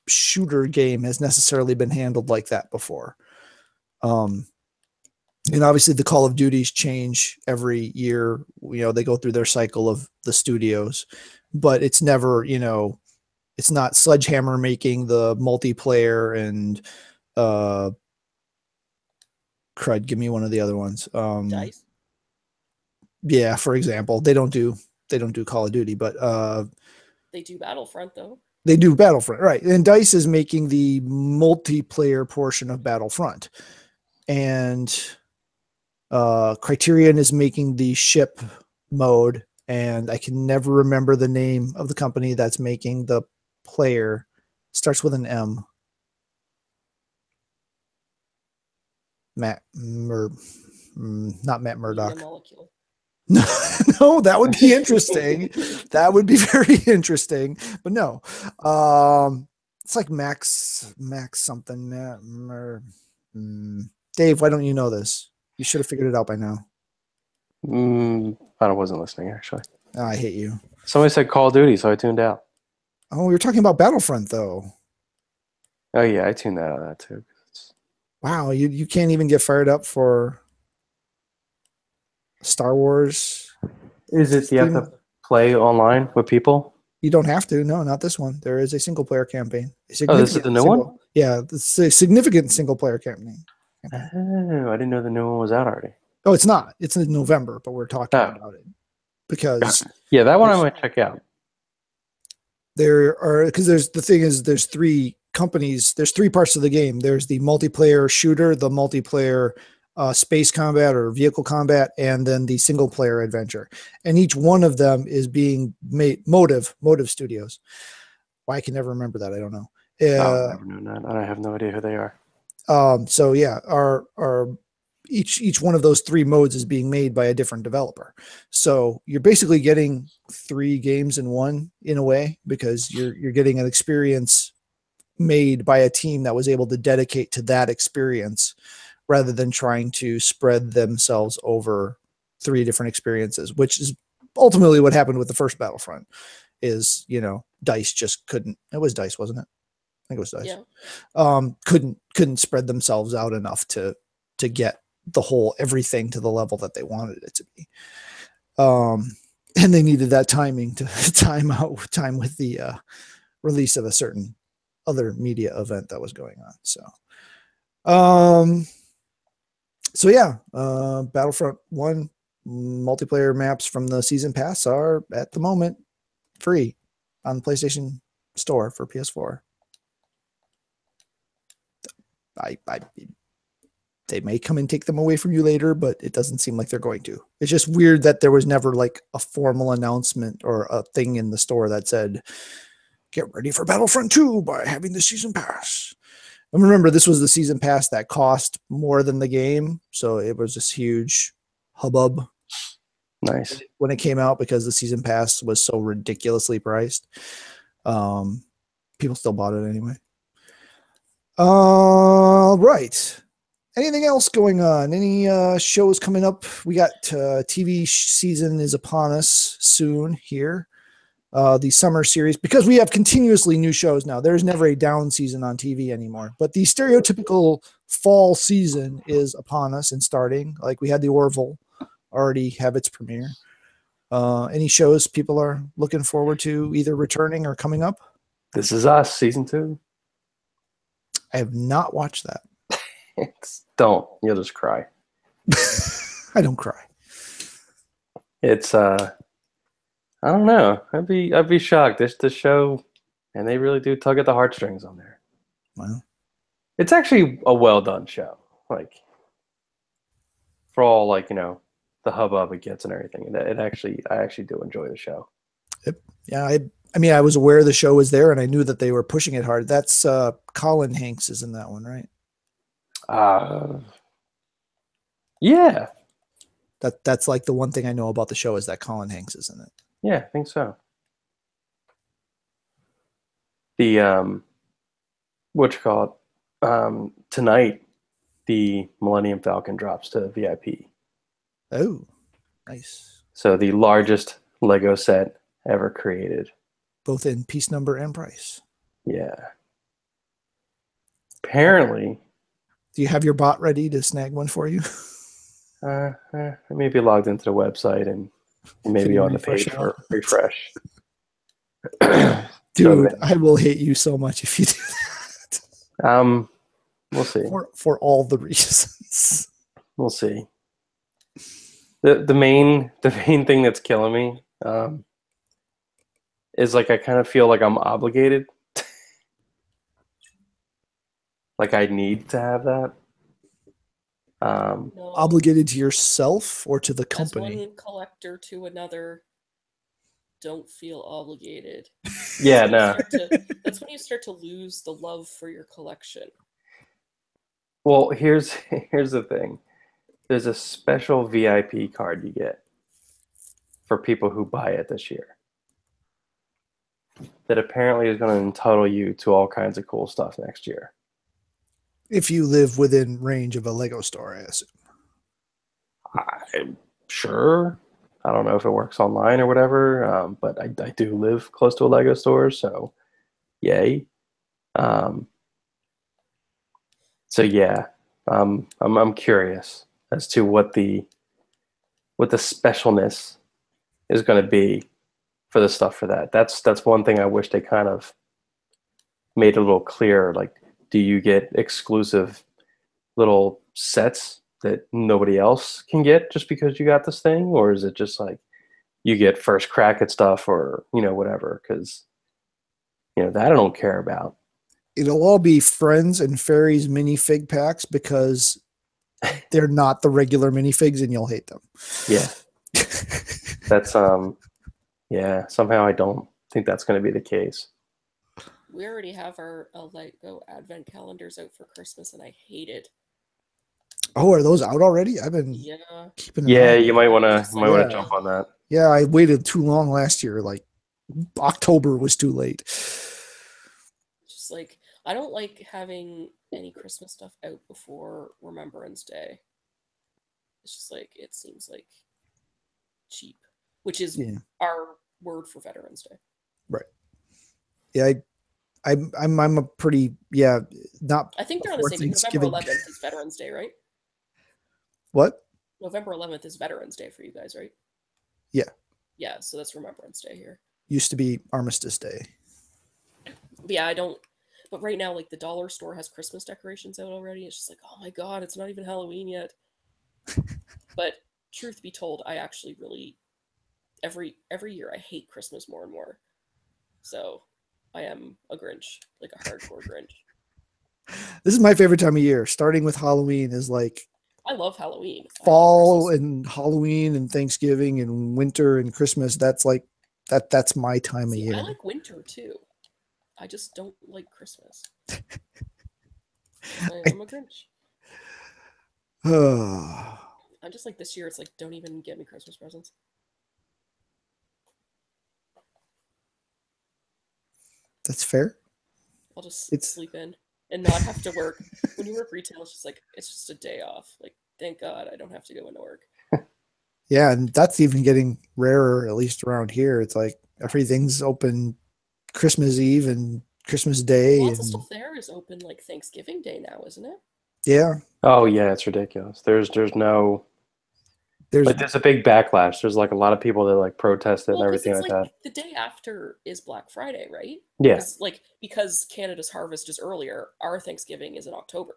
shooter game has necessarily been handled like that before. And obviously the Call of Duties change every year. They go through their cycle of the studios, but it's never, it's not Sledgehammer making the multiplayer and, crud, give me one of the other ones. DICE? Yeah, for example, they don't do Call of Duty, but, They do Battlefront though. they do Battlefront, right? And DICE is making the multiplayer portion of Battlefront, and Criterion is making the ship mode, and I can never remember the name of the company that's making the player. Starts with an M. Not Matt Murdock. Molecule. No, that would be interesting. That would be very interesting, but no. It's like Max something. Dave, why don't you know this? You should have figured it out by now. I wasn't listening, actually. Oh, I hate you. Somebody said Call of Duty, so I tuned out. Oh, we were talking about Battlefront, though. Oh, yeah, I tuned out of that, too. Wow, you can't even get fired up for Star Wars. Is it you have to play online with people? You don't have to. No, not this one. There is a single-player campaign. Oh, this is the new one? Yeah, it's a significant single-player campaign. Oh, I didn't know the new one was out already. Oh, it's not. It's in November, but we're talking about it because yeah, that one I might check out. Because there's 3 companies. There's 3 parts of the game. There's the multiplayer shooter, the multiplayer space combat or vehicle combat, and then the single player adventure. And each one of them is being made Motive Studios. Why I can never remember that, I don't know. I've never known that. I have no idea who they are. So yeah, each one of those 3 modes is being made by a different developer. So you're basically getting 3 games in one, in a way, because you're getting an experience made by a team that was able to dedicate to that experience, rather than trying to spread themselves over 3 different experiences, which is ultimately what happened with the first Battlefront. Is, DICE just couldn't. It was DICE, wasn't it? I think it was DICE. Yeah. Couldn't spread themselves out enough to get the whole everything to the level that they wanted it to be. And they needed that timing to time with the release of a certain other media event that was going on. So yeah, Battlefront 1 multiplayer maps from the season pass are at the moment free on the PlayStation Store for PS4. They may come and take them away from you later, but it doesn't seem like they're going to. It's just weird that there was never like a formal announcement or a thing in the store that said, get ready for Battlefront 2 by having the season pass. And remember, this was the season pass that cost more than the game. So it was this huge hubbub. Nice. When it came out, because the season pass was so ridiculously priced. People still bought it anyway. Right. Anything else going on? Any shows coming up? We got TV season is upon us soon here. The summer series, because we have continuously new shows now. There's never a down season on TV anymore. But the stereotypical fall season is upon us and starting. Like we had the Orville already have its premiere. Any shows people are looking forward to either returning or coming up? This Is Us season 2. I have not watched that. Don't. You'll just cry. I don't cry. It's I don't know. I'd be shocked. This show, and they really do tug at the heartstrings on there. Well, It's actually a well done show. Like, for all, like, the hubbub it gets and everything. I actually do enjoy the show. yeah, I mean, I was aware the show was there, and I knew that they were pushing it hard. That's Colin Hanks is in that one, right? Yeah. That's like the one thing I know about the show is that Colin Hanks is in it. Yeah, I think so. The what you call it? Tonight, the Millennium Falcon drops to VIP. Oh, nice. So the largest Lego set ever created. Both in piece number and price. Yeah. Apparently. Do you have your bot ready to snag one for you? I may be logged into the website and maybe on the page for refresh. Dude, I will hate you so much if you do that. We'll see. For all the reasons. We'll see. The main thing that's killing me is like I kind of feel like I'm obligated. Like I need to have that. No, Obligated to yourself or to the as company? one collector to another, don't feel obligated. Yeah, no. That's when you start to lose the love for your collection. Well, here's the thing. There's a special VIP card you get for people who buy it this year that apparently is going to entitle you to all kinds of cool stuff next year. If you live within range of a Lego store, I assume. I'm sure. I don't know if it works online or whatever, but I do live close to a Lego store, so yay. So yeah, I'm curious as to what the specialness is going to be for the stuff for that. That's one thing I wish they kind of made a little clearer. Like, do you get exclusive little sets that nobody else can get just because you got this thing, or is it just like you get first crack at stuff, or whatever? Because that I don't care about. It'll all be Friends and Fairies minifig packs because they're not the regular minifigs and you'll hate them. Yeah. That's yeah, somehow I don't think that's going to be the case. We already have our Lego advent calendars out for Christmas, and I hate it. Oh, are those out already? I've been keeping an eye. You might want to jump on that. Yeah, I waited too long last year. Like October was too late. Just like I don't like having any Christmas stuff out before Remembrance Day. It's just like it seems like cheap, which is our word for Veterans Day. Right. Yeah, I'm a pretty not. I think they're on the same. November 11th is Veterans Day, right? What? November 11th is Veterans Day for you guys, right? Yeah. Yeah, so that's Remembrance Day here. Used to be Armistice Day. Yeah, I don't. But right now, like the dollar store has Christmas decorations out already. It's just like, oh my god, it's not even Halloween yet. But truth be told, I actually really every year I hate Christmas more and more. So I am a Grinch, like a hardcore Grinch. This is my favorite time of year. Starting with Halloween is like I love Halloween. Fall and Halloween and Thanksgiving and winter and Christmas. That's like that's my time of year. I like winter too. I just don't like Christmas. I'm a Grinch. I'm just like this year. It's like, don't even get me Christmas presents. That's fair. I'll just sleep in and not have to work. When you work retail, it's just like it's just a day off. Like, thank God I don't have to go into work. Yeah, and that's even getting rarer, at least around here. It's like everything's open Christmas Eve and Christmas Day. Lots of stuff there is open like Thanksgiving Day now, isn't it? Yeah. Oh yeah, it's ridiculous. There's no There's Like there's a big backlash. There's like a lot of people that like protest it and Well, because everything it's like like that. the day after is Black Friday, right? Yeah. Because Canada's harvest is earlier, our Thanksgiving is in October.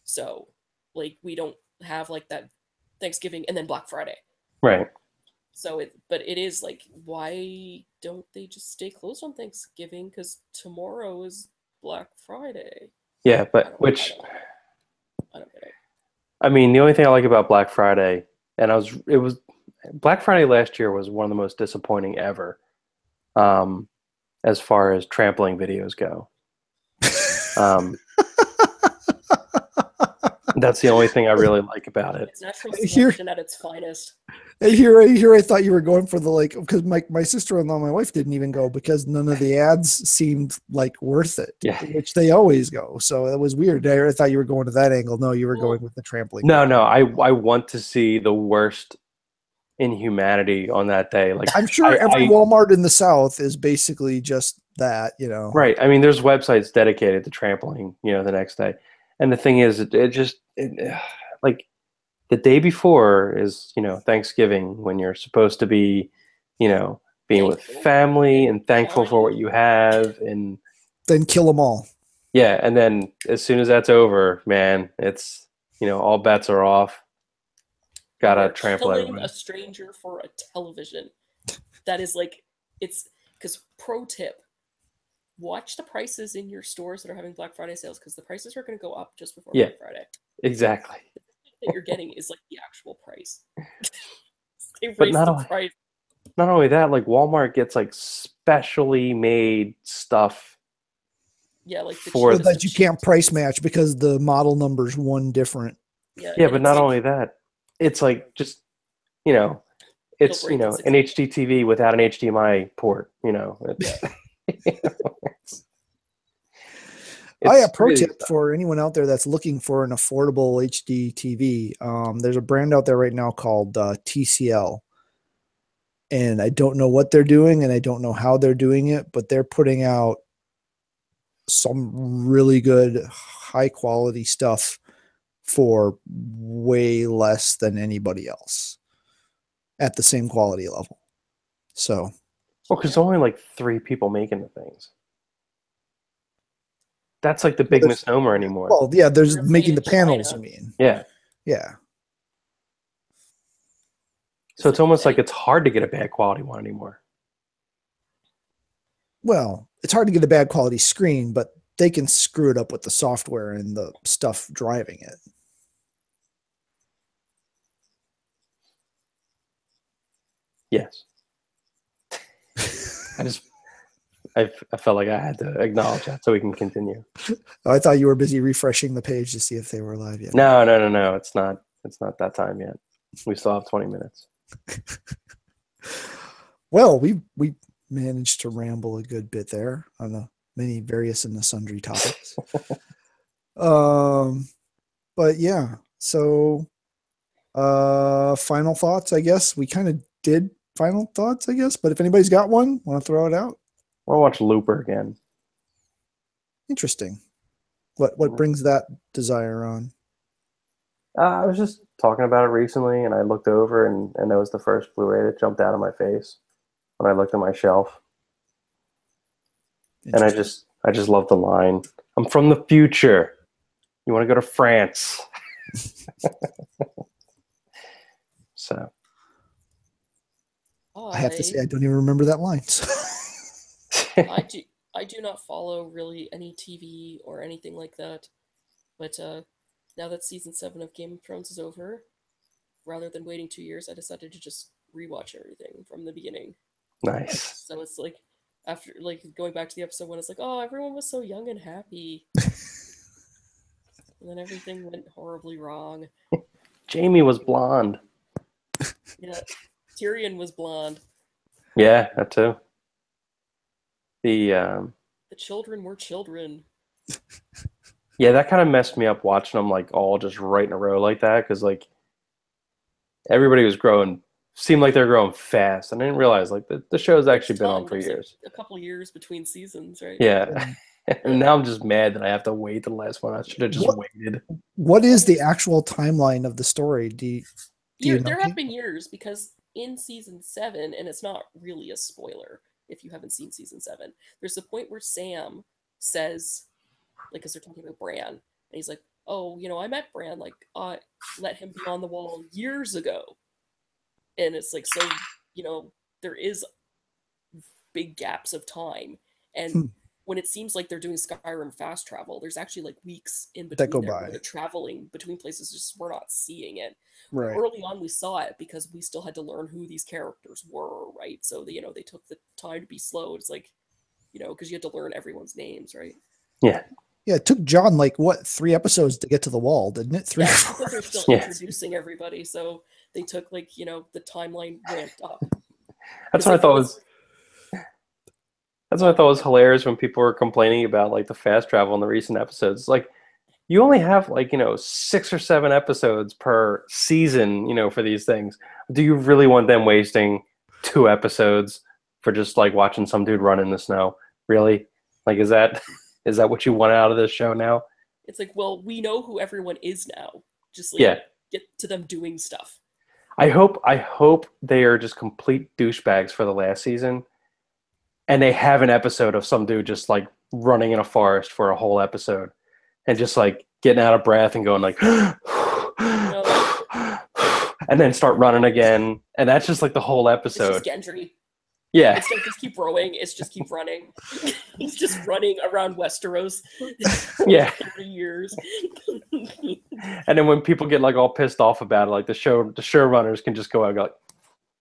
So like we don't have like that Thanksgiving and then Black Friday. Right. So but it is like, why don't they just stay closed on Thanksgiving? Because tomorrow is Black Friday. Yeah, I but don't, which I don't get it. I mean, the only thing I like about Black Friday, and it was Black Friday last year was one of the most disappointing ever, as far as trampling videos go. Um, that's the only thing I really like about it. It's natural Here- selection at its finest. Here I thought you were going for the like, because my sister-in-law and my wife didn't even go because none of the ads seemed like worth it, Yeah. which they always go. So it was weird. I thought you were going to that angle. No, you were Well, going with the trampling. No, I want to see the worst inhumanity on that day. Like I'm sure every I Walmart in the South is basically just that, right. I mean, there's websites dedicated to trampling, the next day. And the thing is, like the day before is, Thanksgiving when you're supposed to be, being with Thankful family and and thankful for what kind. you have. And Then kill them all. yeah. And then as soon as that's over, man, it's, all bets are off. Gotta You're trample killing everybody. a stranger for a television. That is like, it's because pro tip, watch the prices in your stores that are having Black Friday sales because the prices are going to go up just before Yeah. Black Friday. Exactly. That you're getting is like the actual price. They But raise not the only- price. Not only that, like Walmart gets like specially made stuff. Yeah, like the For- So cheapest that of you cheap. can't price match because the model number's one different. Yeah, Yeah, and but it's not like, only that, it's like just, it'll it's, break in an 6 HD TV without an HDMI port, It's, A pro crazy tip stuff. for anyone out there that's looking for an affordable HD TV. There's a brand out there right now called TCL. And I don't know what they're doing and I don't know how they're doing it, but they're putting out some really good high quality stuff for way less than anybody else at the same quality level. So, Well, because only like 3 people making the things. That's like the big There's- misnomer anymore. well, yeah, there's They're making the made in panels, China. you mean. Yeah. Yeah. So it's almost like it's hard to get a bad quality one anymore. Well, it's hard to get a bad quality screen, but they can screw it up with the software and the stuff driving it. Yes. I felt like I had to acknowledge that so we can continue. Oh, I thought you were busy refreshing the page to see if they were live yet. No. It's not that time yet. We still have 20 minutes. Well, we managed to ramble a good bit there on the many various and the sundry topics. But yeah, so final thoughts, I guess. We kind of did final thoughts, I guess. But if anybody's got one, want to throw it out? I want to watch Looper again. Interesting. What brings that desire on? I was just talking about it recently, and I looked over, and that was the first Blu-ray that jumped out of my face when I looked at my shelf. And I just love the line, "I'm from the future. You want to go to France?" So I have to say I don't even remember that line. I do not follow really any TV or anything like that. But now that season 7 of Game of Thrones is over, rather than waiting 2 years, I decided to just rewatch everything from the beginning. nice. So it's like, after like going back to the episode when it's like, oh, everyone was so young and happy. And then everything went horribly wrong. Jamie was blonde. Yeah, Tyrion was blonde. Yeah, that too. The children were children. yeah, that kind of messed me up watching them like all just right in a row like that because like everybody was growing, seemed like they're growing fast, and I didn't realize like the show's actually been on for years. Like a couple years between seasons, right? Yeah. And now I'm just mad that I have to wait the last one. I should have just waited. What is the actual timeline of the story? Do you know, There have Kate? been years because in season 7, and it's not really a spoiler if you haven't seen season 7, there's a point where Sam says, like, because they're talking about Bran, and he's like, "Oh, I met Bran, like, let him be on the wall years ago," and it's like, so, there is big gaps of time, and Hmm. when it seems like they're doing Skyrim fast travel, there's actually like weeks in That go between there by. where they're traveling between places, just we're not seeing it. Right. Early on we saw it because we still had to learn who these characters were, right? So they took the time to be slow. It's like, because you had to learn everyone's names, right? Yeah. Yeah, it took John like what 3 episodes to get to the wall, didn't it? 3 or Yeah, 4. because they're still Yes. introducing everybody, so they took like the timeline ramped up. That's 'Cause what I if it thought was- was. That's what I thought was hilarious when people were complaining about like the fast travel in the recent episodes. Like, you only have like 6 or 7 episodes per season, for these things. Do you really want them wasting 2 episodes for just like watching some dude run in the snow? Really? Like, is that what you want out of this show now? It's like, well, we know who everyone is now. Just like Yeah. get to them doing stuff. I hope they are just complete douchebags for the last season, and they have an episode of some dude just like running in a forest for a whole episode, and just like getting out of breath and going like, and then start running again, and that's just like the whole It's episode. just Gendry. Yeah, Instead of just keep rowing, it's just keep running. He's just running around Westeros. Yeah. 30 years. And then when people get like all pissed off about it, like the showrunners can just go out and go, like,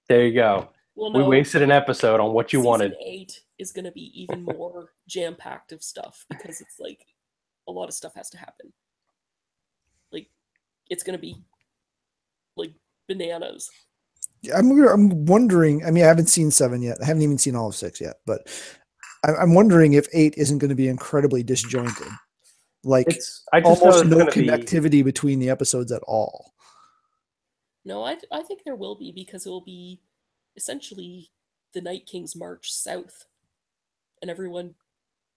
there you go. Well, We no, wasted an episode on what you wanted. Season 8 is going to be even more jam-packed of stuff because it's like a lot of stuff has to happen. Like, it's going to be like bananas. I'm wondering. I mean, I haven't seen 7 yet. I haven't even seen all of 6 yet. But I'm wondering if 8 isn't going to be incredibly disjointed, like I just know almost it's no gonna connectivity between the episodes at all. No, I think there will be because it will be essentially the Night King's march south, and everyone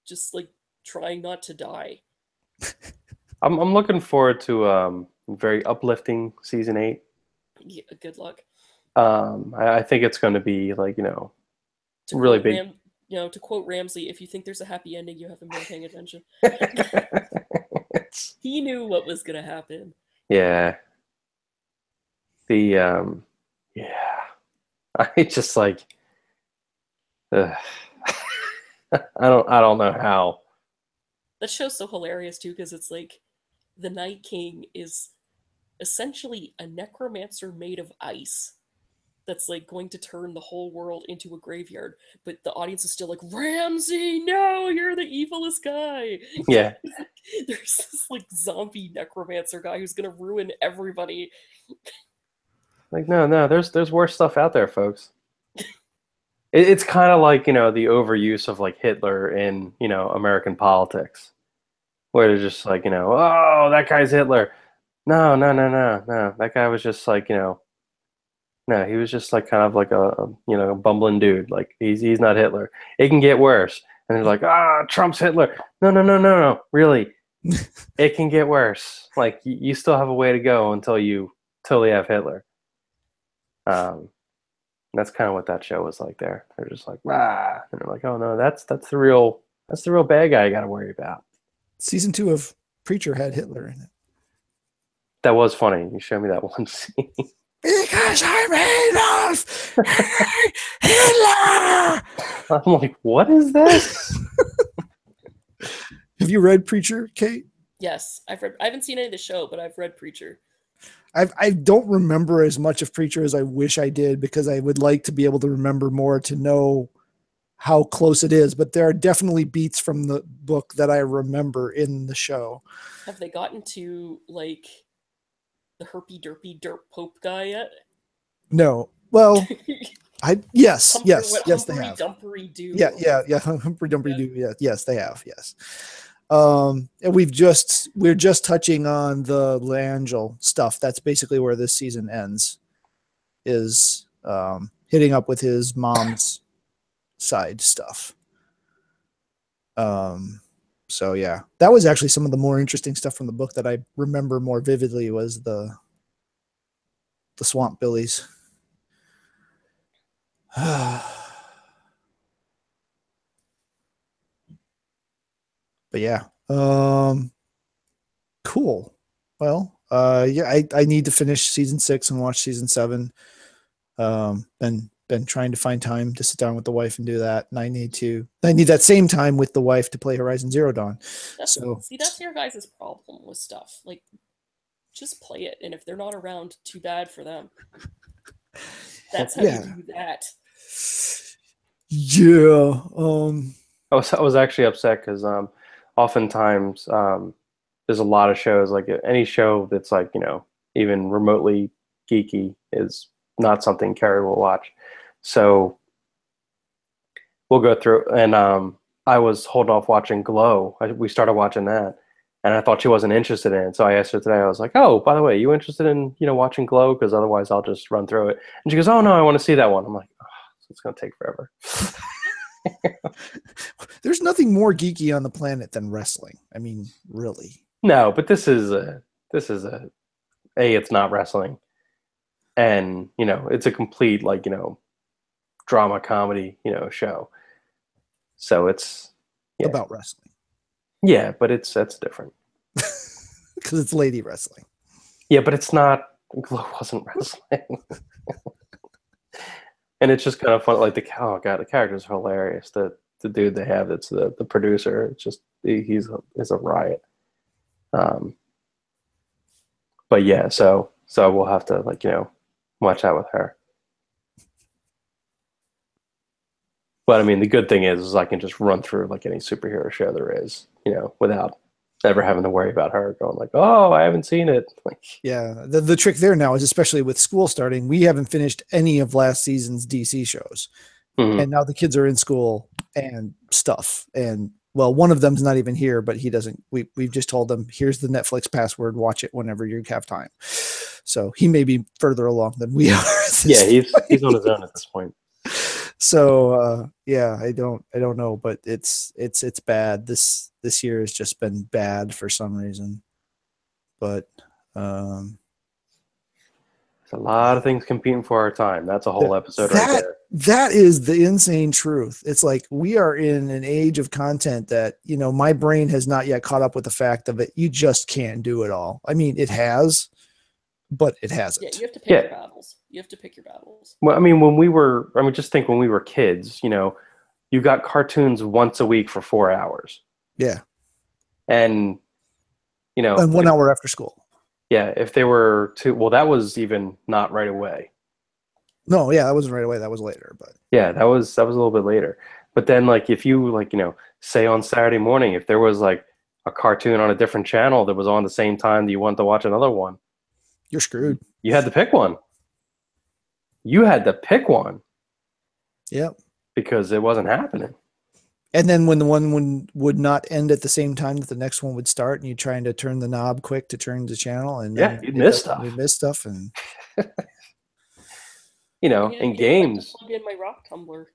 just like trying not to die. I'm looking forward to very uplifting season 8. Yeah, good luck. I think it's going to be like To really quote big. to quote Ramsay, if you think there's a happy ending, you haven't been paying attention. He knew what was gonna happen. Yeah. Yeah. I just like. I don't know how. That show's so hilarious too, because it's like the Night King is essentially a necromancer made of ice that's like going to turn the whole world into a graveyard, but the audience is still like, Ramsay, no, you're the evilest guy. Yeah. There's this like zombie necromancer guy who's gonna ruin everybody. Like no, there's worse stuff out there, folks. It's kind of like the overuse of like Hitler in American politics, where they're just like oh, that guy's Hitler. No, that guy was just like no, he was just like kind of like a bumbling dude. Like he's not Hitler. It can get worse, and they're like Trump's Hitler. No, really, it can get worse. Like you still have a way to go until you totally have Hitler. That's kind of what that show was like. They're just like and they're like, oh no, that's the real bad guy you got to worry about. Season 2 of Preacher had Hitler in it. That was funny. You showed me that one scene. Because I'm Adolf Hitler. I'm like, what is this? Have you read Preacher, Kate? Yes, I haven't seen any of the show, but I've read Preacher. I don't remember as much of Preacher as I wish I did, because I would like to be able to remember more to know how close it is. But there are definitely beats from the book that I remember in the show. Have they gotten to like the herpy derpy derp pope guy yet? No. Well, yes, they have. Dumpery do. Yeah. Humphrey Dumpty do. Yes, they have. Yes. And we're just touching on the Langell stuff. That's basically where this season ends, is hitting up with his mom's side stuff. So yeah, that was actually some of the more interesting stuff from the book that I remember more vividly, was the the Swamp Billies. But yeah, cool. Well, yeah, I need to finish season 6 and watch season 7. Been trying to find time to sit down with the wife and do that, and I need that same time with the wife to play Horizon Zero Dawn. That's your guys' problem with stuff. Like, just play it, and if they're not around, too bad for them. That's how you do that. Yeah. I was actually upset because oftentimes there's a lot of shows, like any show that's like, you know, even remotely geeky is not something Carrie will watch. So we'll go through, and I was holding off watching Glow. We started watching that, and I thought she wasn't interested in it. So I asked her today, I was like, oh, by the way, you interested in, you know, watching Glow? Because otherwise I'll just run through it. And she goes, oh, no, I want to see that one. I'm like, oh, it's going to take forever. There's nothing more geeky on the planet than wrestling. I mean, really. No, but this is it's not wrestling. And, you know, it's a complete, like, you know, drama comedy, you know, show. So it's about wrestling. Yeah, but that's different. Because it's lady wrestling. Yeah, but it's not. Glow wasn't wrestling. And it's just kind of fun. Like the character's hilarious. The dude they have that's the producer. It's just he's a riot. But yeah, so we'll have to, like, you know, watch that with her. But I mean, the good thing is I can just run through like any superhero show there is, you know, without ever having to worry about her going like, oh, I haven't seen it. Like, yeah, the trick there now is, especially with school starting, we haven't finished any of last season's DC shows. Mm-hmm. And now the kids are in school and stuff. And well, one of them's not even here, but he doesn't. We've just told him, here's the Netflix password. Watch it whenever you have time. So he may be further along than we are. Yeah, he's on his own at this point. So yeah, I don't know, but it's bad. This year has just been bad for some reason. But there's a lot of things competing for our time. That's a whole episode right there. That is the insane truth. It's like we are in an age of content that, you know, my brain has not yet caught up with the fact of it. You just can't do it all. I mean, it has, but it hasn't. Yeah, you have to pick your battles. You have to pick your battles. Well, I mean, just think when we were kids, you know, you got cartoons once a week for 4 hours. Yeah. And, you know. And 1 hour after school. Yeah, if they were well, that was even not right away. No, yeah, that wasn't right away. That was later, but. Yeah, that was a little bit later. But then, like, if you, like, you know, say on Saturday morning, if there was like a cartoon on a different channel that was on the same time that you wanted to watch another one, you're screwed. You had to pick one. Yep. Because it wasn't happening. And then when the one would not end at the same time that the next one would start, and you're trying to turn the knob quick to turn the channel, and you'd miss stuff. You'd miss stuff, and you know, in games. Plug in my rock tumbler.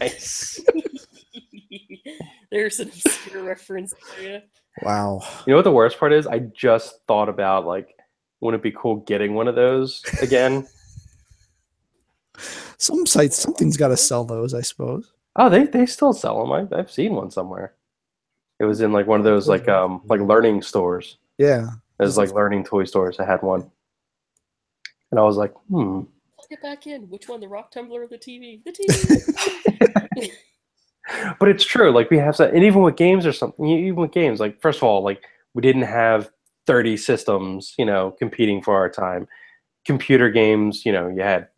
Nice. There's an obscure reference for you. Wow. You know what the worst part is? I just thought about, like, wouldn't it be cool getting one of those again? Some sites, something's got to sell those, I suppose. Oh, they still sell them. I've seen one somewhere. It was in like one of those like learning stores. Yeah. There's like learning toy stores. I had one, and I was like, Plug it back in. Which one? The rock tumbler or the TV? The TV. But it's true. Like, we have that, and even with games or something. Even with games, like, first of all, like, we didn't have 30 systems, you know, competing for our time. Computer games, you know, you had.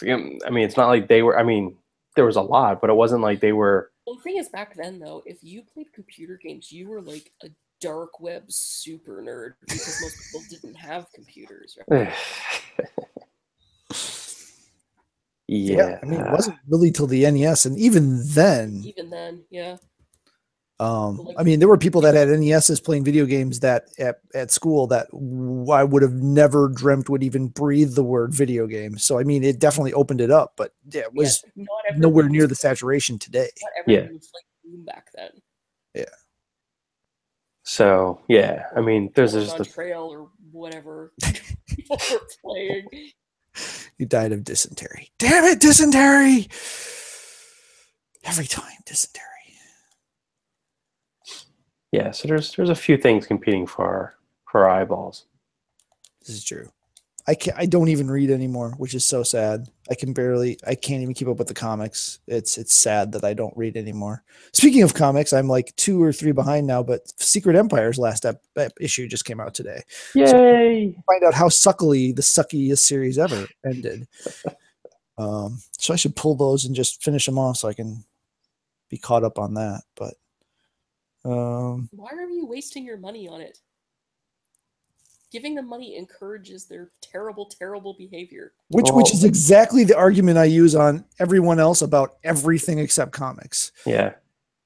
I mean, it's not like they were. I mean, there was a lot, but it wasn't like they were. Well, the thing is, back then, though, if you played computer games, you were like a dark web super nerd because most people didn't have computers. Right? Yeah, I mean, it wasn't really till the NES, and even then, yeah. I mean, there were people that had NESs playing video games that at school that I would have never dreamt would even breathe the word video game. So, I mean, it definitely opened it up, but yeah, it was nowhere near the saturation today. Not everyone was like boom back then. Yeah. So, yeah, I mean, there's just the trail or whatever. people were playing. You died of dysentery. Damn it, dysentery! Every time, dysentery. Yeah, so there's a few things competing for our eyeballs. This is true. I don't even read anymore, which is so sad. I can't even keep up with the comics. It's sad that I don't read anymore. Speaking of comics, I'm like 2 or 3 behind now, but Secret Empire's last issue just came out today. Yay! So find out how suckily the suckiest series ever ended. So I should pull those and just finish them off so I can be caught up on that. But why are you wasting your money on it? Giving them money encourages their terrible, terrible behavior. Which is exactly the argument I use on everyone else about everything except comics. Yeah.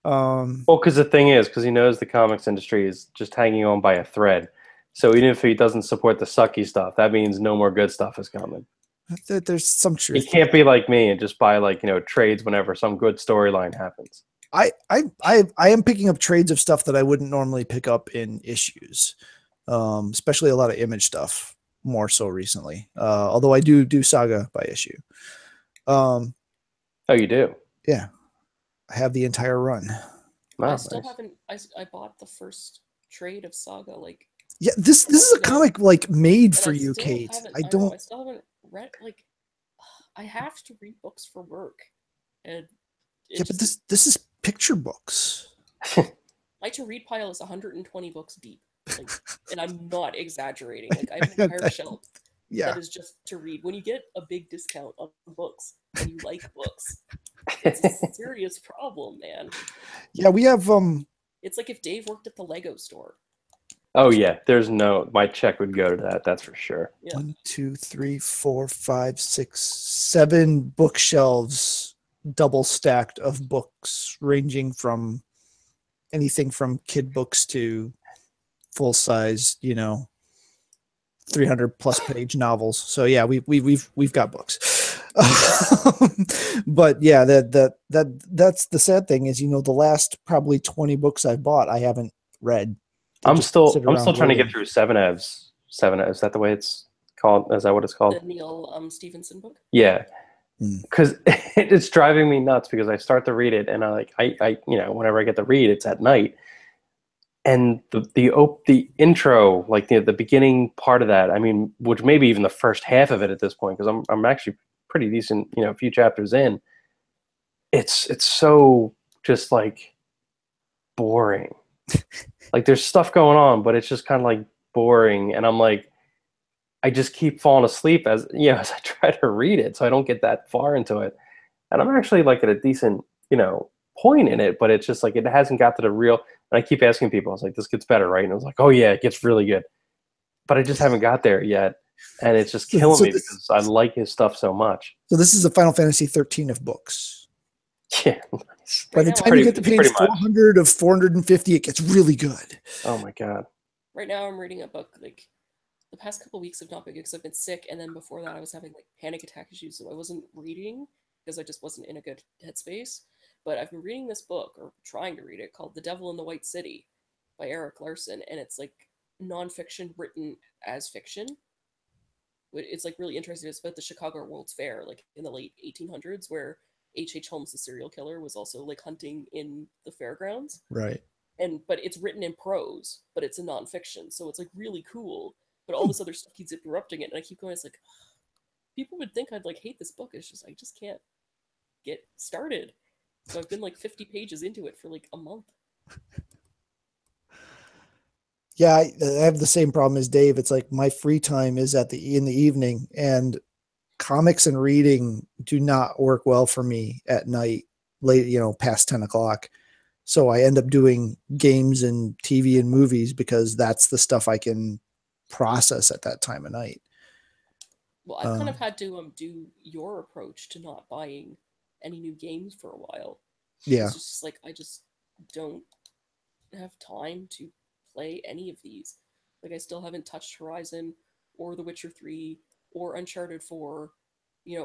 Well, because the thing is, because he knows the comics industry is just hanging on by a thread. So even if he doesn't support the sucky stuff, that means no more good stuff is coming. There's some truth. He can't be like me and just buy trades whenever some good storyline happens. I am picking up trades of stuff that I wouldn't normally pick up in issues. Especially a lot of Image stuff, more so recently. Although I do Saga by issue. Oh, you do? Yeah, I have the entire run. Wow, I still nice. haven't. I bought the first trade of Saga. Yeah, this is a comic made for you, Kate. I still haven't read. I have to read books for work, and but this is picture books. My to read pile is 120 books deep. And I'm not exaggerating. I have an entire shelf that is just to read. When you get a big discount on books and you like books, it's a serious problem, man. Yeah, we have It's like if Dave worked at the Lego store. Oh yeah, my check would go to that. That's for sure. Yeah. 1, 2, 3, 4, 5, 6, 7 bookshelves, double stacked of books, ranging from anything from kid books to full size, 300 plus page novels. So yeah, we've got books. But yeah, that's the sad thing is, the last probably 20 books I've bought, I haven't read. I'm still trying to get through Seven Evs. Is that the way it's called? Is that what it's called? The Neil Stevenson book? Yeah. Because it's driving me nuts because I start to read it and I whenever I get to read, it's at night. And the intro, the beginning part of that, which maybe even the first half of it at this point, because I'm actually pretty decent, a few chapters in. It's so just boring. There's stuff going on, but it's just kind of boring, and I just keep falling asleep as as I try to read it, so I don't get that far into it. And I'm actually at a decent point in it, but it's just it hasn't got to the real. And I keep asking people, I was like, this gets better, right? And I was like, oh yeah, it gets really good. But I just haven't got there yet. And it's just killing me because I like his stuff so much. So this is a Final Fantasy 13 of books. Yeah. Nice. By the time you get to page 400 of 450, it gets really good. Oh my God. Right now I'm reading a book, the past couple of weeks have not been good because I've been sick. And then before that I was having panic attack issues. So I wasn't reading because I just wasn't in a good headspace. But I've been reading this book, or trying to read it, called The Devil in the White City by Eric Larson. And it's nonfiction written as fiction. It's really interesting. It's about the Chicago World's Fair, in the late 1800s, where H.H. Holmes, the serial killer, was also hunting in the fairgrounds. Right. But it's written in prose, but it's a nonfiction. So it's really cool. But all this other stuff keeps interrupting it. And I keep going, it's people would think I'd hate this book. It's just, I just can't get started. So I've been 50 pages into it for a month. Yeah, I have the same problem as Dave. It's my free time is in the evening, and comics and reading do not work well for me at night, late, past 10 o'clock. So I end up doing games and TV and movies because that's the stuff I can process at that time of night. Well, I've kind of had to do your approach to not buying any new games for a while. Yeah. It's just I just don't have time to play any of these. I still haven't touched Horizon or The Witcher 3 or Uncharted 4,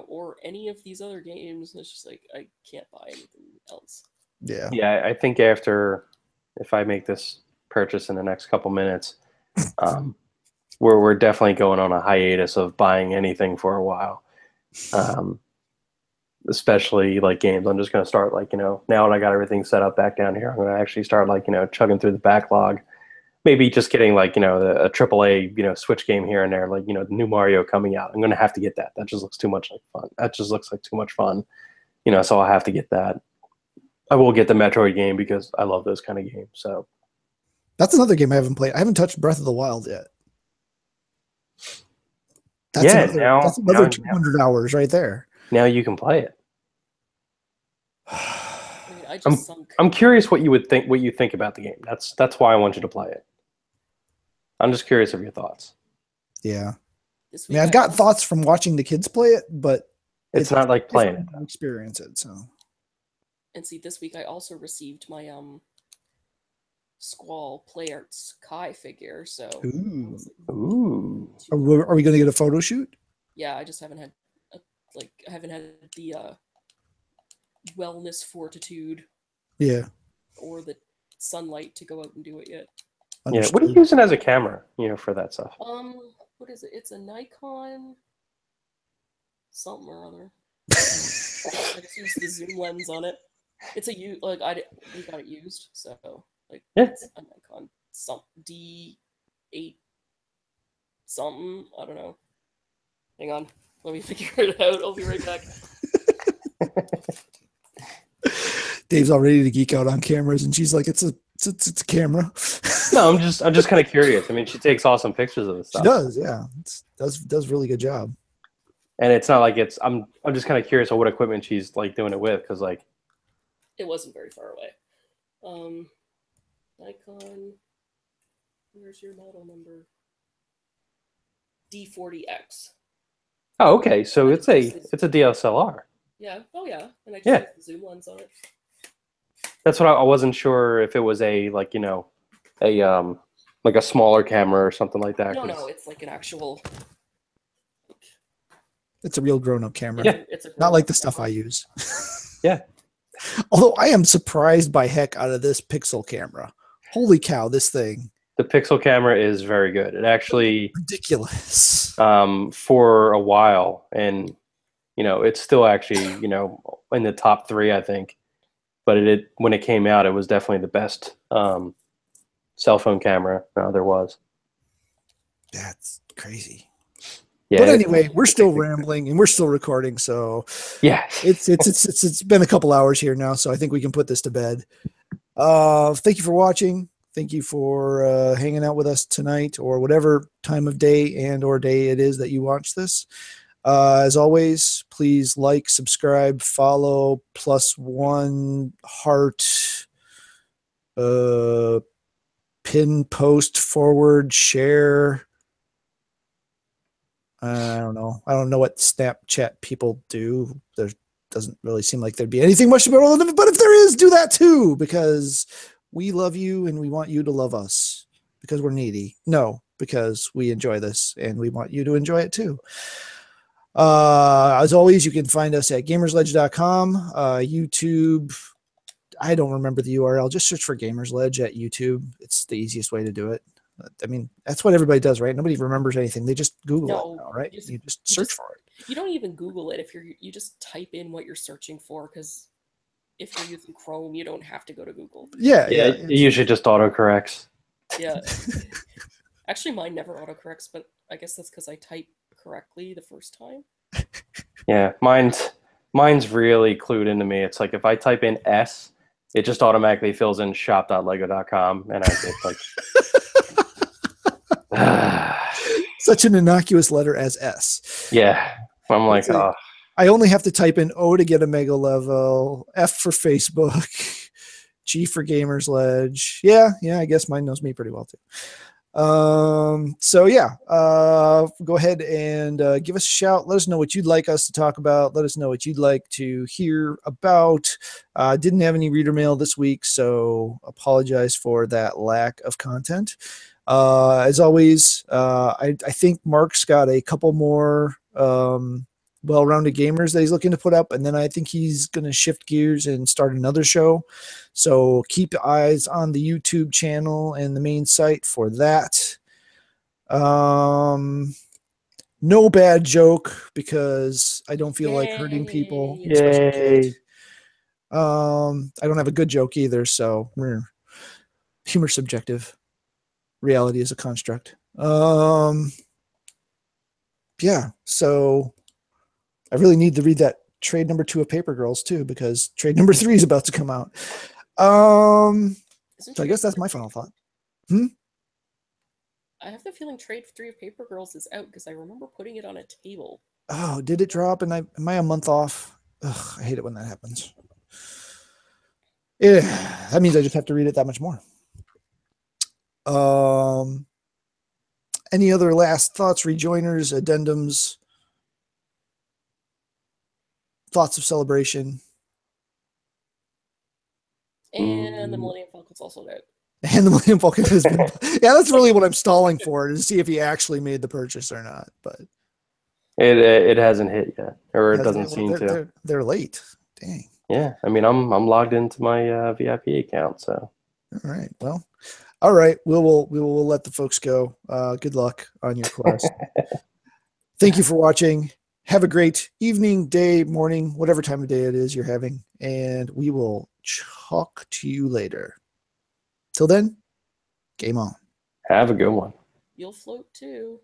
or any of these other games. It's just I can't buy anything else. Yeah. Yeah, I think if I make this purchase in the next couple minutes, we're definitely going on a hiatus of buying anything for a while. Especially like games. I'm just going to start like, now that I got everything set up back down here, I'm going to actually start like, chugging through the backlog. Maybe just getting like, a AAA, Switch game here and there, like, the new Mario coming out. I'm going to have to get that. That just looks too much like fun. That just looks like too much fun, so I'll have to get that. I will get the Metroid game because I love those kind of games. So that's another game I haven't played. I haven't touched Breath of the Wild yet. That's another 200 hours right there. Now you can play it. I just I'm curious what you think about the game. That's why I want you to play it. I'm just curious of your thoughts. Yeah. I mean, I've got thoughts from watching the kids play it, but it's not like playing it. Experience it, so. And see, this week I also received my Squall Play Arts Kai figure. So. Ooh. Are we going to get a photo shoot? Yeah, I just haven't had the wellness fortitude. Yeah. Or the sunlight to go out and do it yet. Understood. Yeah. What are you using as a camera, for that stuff? What is it? It's a Nikon something or other. I just used the zoom lens on it. It's we got it used, so it's a Nikon D8 something. I don't know. Hang on, let me figure it out. I'll be right back. Dave's all ready to geek out on cameras, and she's like, "It's a camera." No, I'm just kind of curious. I mean, she takes awesome pictures of this stuff. She does, yeah. Does really good job. And it's not like I'm just kind of curious of what equipment she's like doing it with, because like it wasn't very far away. Nikon, where's your model number? D40X. Oh, okay. So it's a DSLR. Yeah. Oh, yeah. And I just used the zoom lens on it. That's what I wasn't sure if it was a like a smaller camera or something like that. No, it's like an actual. It's a real grown-up camera. Yeah. It's not like the stuff I use. Yeah. Although I am surprised by heck out of this Pixel camera. Holy cow, this thing. The Pixel camera is very good. It actually ridiculous. For a while, and it's still actually in the top 3, I think. But when it came out, it was definitely the best cell phone camera there was. That's crazy. Yeah, but anyway, we're still rambling and we're still recording, so yeah, it's been a couple hours here now, so I think we can put this to bed. Thank you for watching. Thank you for hanging out with us tonight, or whatever time of day or day it is that you watch this. As always, please like, subscribe, follow, +1 heart, pin, post, forward, share. I don't know. I don't know what Snapchat people do. There doesn't really seem like there'd be anything much about it, but if there is, do that too, because we love you and we want you to love us because we're needy. No, because we enjoy this and we want you to enjoy it too. As always, you can find us at gamersledge.com, YouTube. I don't remember the URL. Just search for Gamersledge at YouTube. It's the easiest way to do it. I mean, that's what everybody does, right? Nobody remembers anything. They just Google it now, right? You just search for it. You don't even Google it if you just type in what you're searching for, because if you're using Chrome, you don't have to go to Google. Yeah. It usually just autocorrects. Yeah. Actually, mine never autocorrects, but I guess that's because I type correctly the first time. Yeah, mine's really clued into me. It's like if I type in S, it just automatically fills in shop.lego.com, and I get like such an innocuous letter as S. Yeah, I'm like, oh. I only have to type in O to get a mega level, F for Facebook, G for Gamersledge. Yeah, I guess mine knows me pretty well too. So yeah, go ahead and give us a shout. Let us know what you'd like us to talk about. Let us know what you'd like to hear about. Didn't have any reader mail this week, so apologize for that lack of content. As always, I think Mark's got a couple more well-rounded gamers that he's looking to put up, and then I think he's going to shift gears and start another show. So keep eyes on the YouTube channel and the main site for that. No bad joke because I don't feel like hurting people, Yay. especially Yay. kids. I don't have a good joke either, so humor's subjective. Reality is a construct. Yeah, so I really need to read that trade number 2 of Paper Girls too, because trade number 3 is about to come out. So I guess that's my final thought. I have the feeling trade 3 of Paper Girls is out because I remember putting it on a table. Oh, did it drop? And am I a month off? Ugh, I hate it when that happens. Yeah, that means I just have to read it that much more. Any other last thoughts, rejoiners, addendums, thoughts of celebration? And the Millennium Falcon's also out. And the Millennium Falcon has been. Yeah, that's really what I'm stalling for, to see if he actually made the purchase or not. But it hasn't hit yet, or it doesn't seem to. They're late. Dang. Yeah, I mean, I'm logged into my VIP account, so. All right. Well, all right. We'll let the folks go. Good luck on your quest. Thank you for watching. Have a great evening, day, morning, whatever time of day it is you're having, and we will talk to you later. Till then, game on. Have a good one. You'll float too.